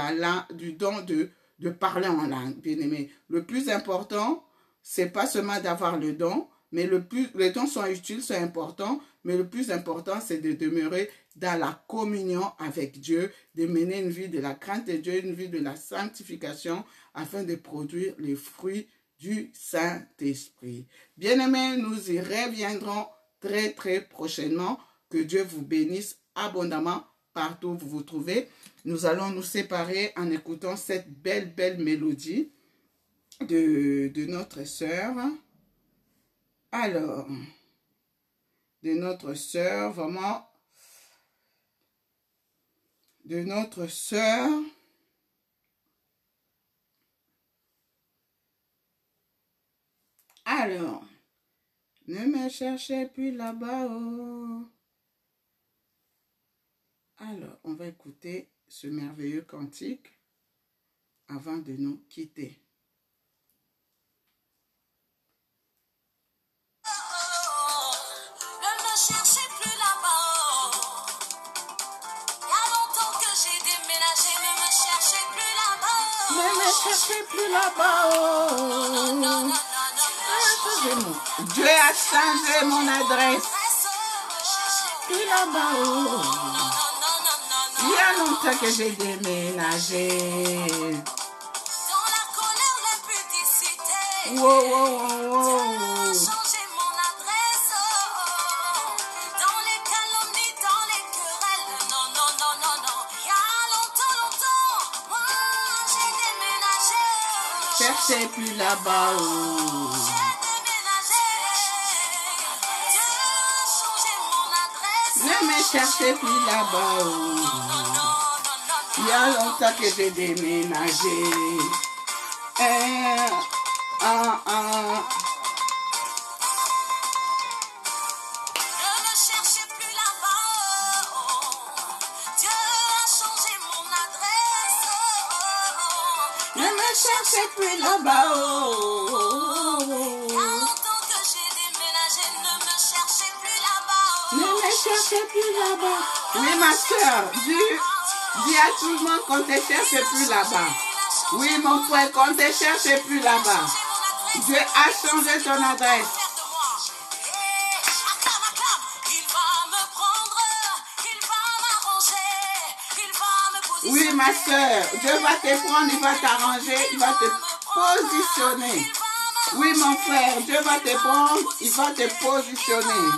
du don de parler en langue, bien aimé. Le plus important, c'est pas seulement d'avoir le don, mais les dons sont utiles, sont importants, mais le plus important, c'est de demeurer dans la communion avec Dieu, de mener une vie de la crainte de Dieu, une vie de la sanctification, afin de produire les fruits du Saint-Esprit. Bien-aimés, nous y reviendrons très prochainement. Que Dieu vous bénisse abondamment partout où vous vous trouvez. Nous allons nous séparer en écoutant cette belle mélodie de notre sœur. Alors, de notre sœur, vraiment, de notre sœur. Alors, ne me cherchez plus là-bas. Oh. Alors, on va écouter ce merveilleux cantique avant de nous quitter. Ne me cherchez plus là-bas. Il y a longtemps que j'ai déménagé. Ne me cherchez plus là-bas. cherchez plus là-bas. Oh. Dieu a changé mon adresse. Plus là-bas. Oh. Il y a longtemps que j'ai déménagé. Dans la colère, l'impudicité. Wow, wow, wow, wow. Changer mon adresse. Dans les calomnies, dans les querelles. Non, non, non, non, non. Il y a longtemps, longtemps. Moi, j'ai déménagé. Cherchez plus là-bas. Oh. J'ai déménagé. Dieu a changé mon adresse. Ne me cherchez plus là-bas. Oh. Non, non, non, non, non. Il y a longtemps que j'ai déménagé. Ne me cherchez plus là-bas. Dieu a changé mon adresse. Ne me cherchez plus là-bas. Il y a longtemps que j'ai déménagé. Ne me cherchez plus là-bas. Ne me cherchez plus là-bas. Oui, ma soeur, dis à tout le monde qu'on ne te cherche plus là-bas. Oui, mon frère, qu'on ne te cherche plus là-bas. Dieu a changé ton adresse. Oui, ma soeur, Dieu va te prendre, il va t'arranger, il va te positionner. Oui, mon frère, Dieu va te prendre, il va te positionner.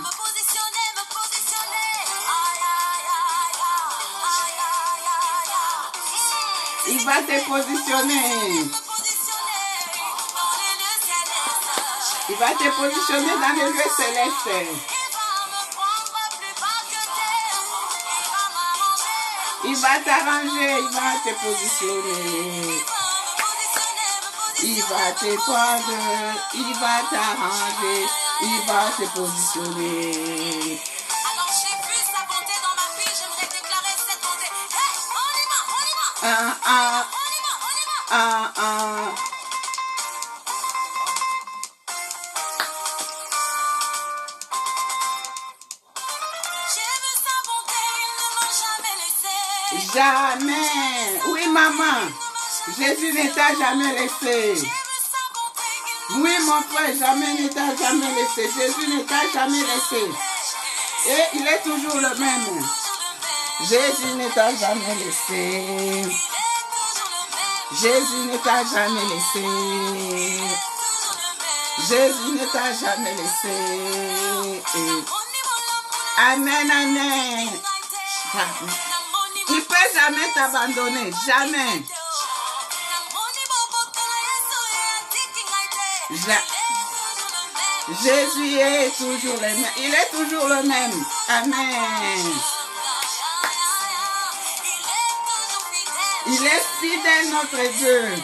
Il va te positionner. Il va te positionner dans les lieux célestes. Il va t'arranger, il va te positionner. Il va te prendre, il va t'arranger, il va te positionner. Alors j'ai vu sa bonté dans ma vie, j'aimerais déclarer cette bonté. Hey, on y va, on y va. Ah, ah, On y va, on y va. ah, ah. J'ai vu sa bonté, il ne m'a jamais laissé. Jamais. Oui, maman. Jésus ne t'a jamais laissé. J'ai vu sa bonté, il Oui, mon frère, jamais ne t'a jamais laissé. Jésus ne t'a jamais laissé. Et il est toujours le même. Jésus ne t'a jamais laissé. Jésus ne t'a jamais laissé. Jésus ne t'a jamais laissé. Amen, amen. Il ne peut jamais t'abandonner. Jamais. Jésus est toujours le même. Il est toujours le même. Amen. Il est fidèle, notre Dieu.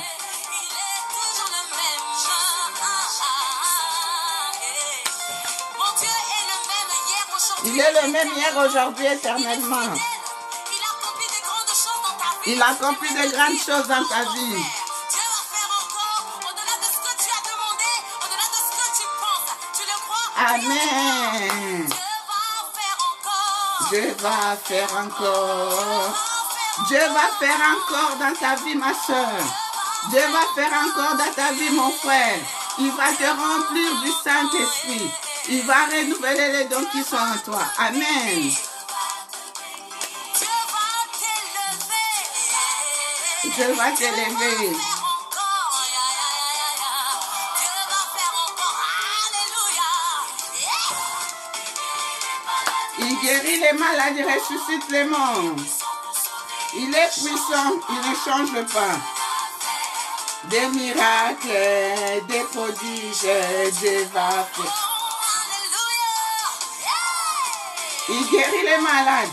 Il est le même hier, aujourd'hui, éternellement. Il accomplit de grandes choses dans ta vie. Dieu va faire encore au-delà de ce que tu as demandé, au-delà de ce que tu penses. Tu le crois? Amen. Dieu va faire encore. Dieu va faire encore dans ta vie, ma soeur. Dieu va faire encore dans ta vie, mon frère. Il va te remplir du Saint-Esprit. Il va renouveler les dons qui sont en toi. Amen. Dieu va t'élever. Il guérit les malades, il ressuscite les morts. Il est puissant, il ne change pas. Des miracles, des prodiges, Dieu va faire. Il guérit les malades.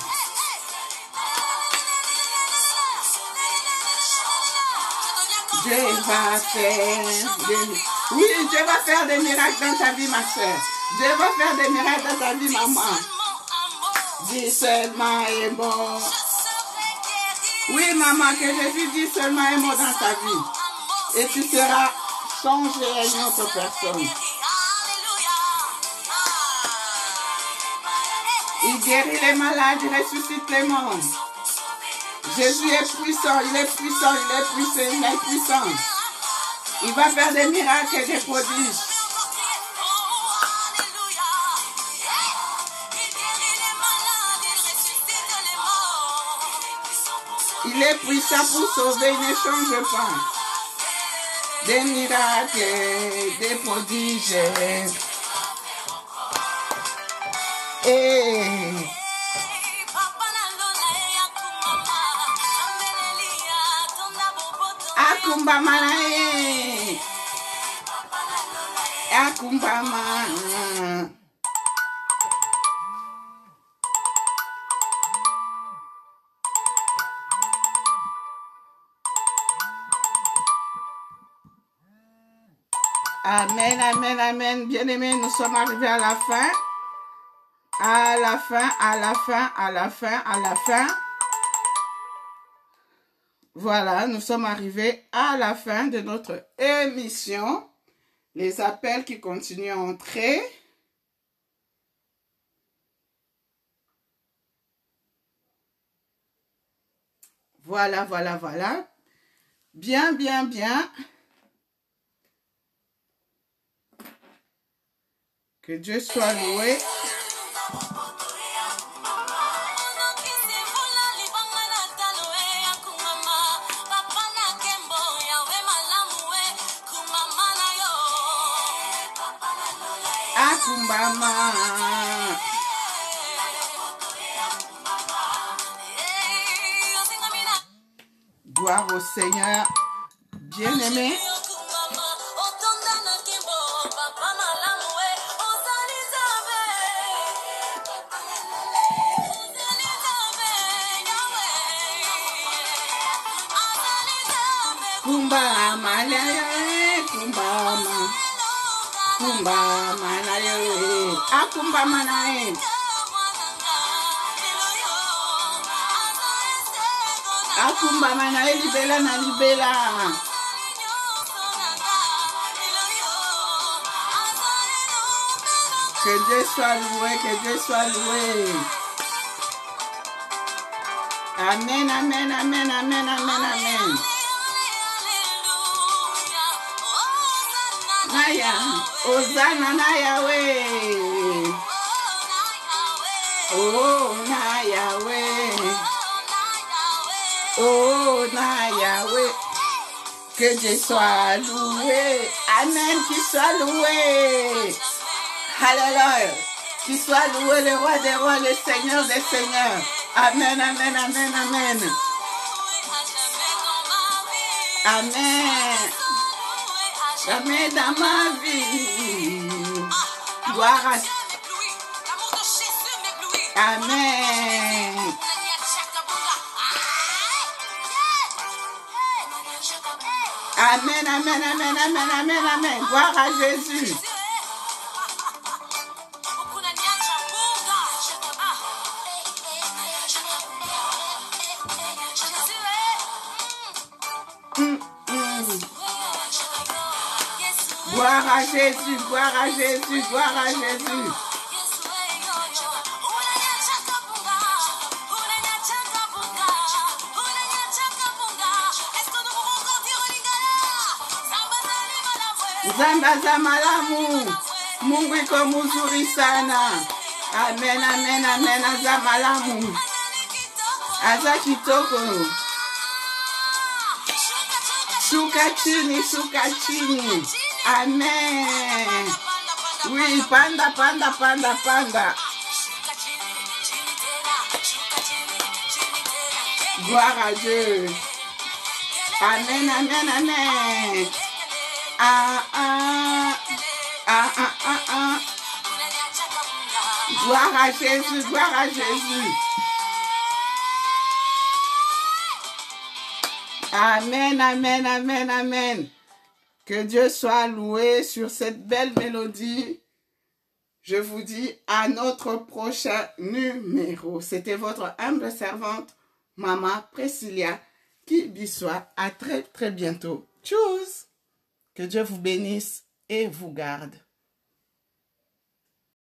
Dieu va faire oui, Dieu va faire des miracles dans ta vie, ma soeur. Dieu va faire des miracles dans ta vie, maman. Dis seulement un mot. Oui, maman, que Jésus dit seulement un mot dans ta vie. Et tu seras changé à une autre personne. Il guérit les malades, il ressuscite les morts. Jésus est puissant, il est puissant, il est puissant, il est puissant. Il va faire des miracles et des prodiges. Il est puissant pour sauver, il ne change pas. Des miracles, des prodiges. Et Akumba Manae. Akumba Manae. Amen, amen, amen. Bien-aimés, nous sommes arrivés à la fin. À la fin, à la fin, à la fin, à la fin. Voilà, nous sommes arrivés à la fin de notre émission. Les appels qui continuent à entrer. Voilà, voilà, voilà. Bien, bien, bien. Que Dieu soit loué. Akumbama. Gloire au Seigneur. Bien-aimé. Kumbama, kumbama, kumbama na ye, akumbama na ye, akumbama na ye, libela na libela. Que Dieu soit loué, que Dieu soit loué. Amen, amen, amen, amen, amen, amen. Naya, Hosanna na Yahweh. Oh, na Yahweh. Oh, na Yahweh. Que Dieu soit loué. Amen, qu'il soit loué. Alléluia. Qu'il soit loué le roi des rois, le Seigneur des seigneurs. Amen, amen, amen, amen. Amen. Jamais dans ma vie. Gloire à... Amen. Amen, amen, amen, amen, amen, amen. Gloire à Jésus. Gloire à Jésus, gloire à Jésus, gloire à Jésus. Zamba za malamu, Mungu iko mzuri sana. Amen, amen, amen, aza malamu. Aza kitoko. Shuka chini, shuka chini. Amen. Oui, panda, panda, panda, panda. Gloire à Dieu. Amen, amen, amen. Ah, ah, ah, ah, ah, ah. Gloire à Jésus, gloire à Jésus. Amen, amen, amen, amen. Que Dieu soit loué sur cette belle mélodie. Je vous dis à notre prochain numéro. C'était votre humble servante, Maman Priscilla Kibisoa. À très, très bientôt. Tchuss! Que Dieu vous bénisse et vous garde.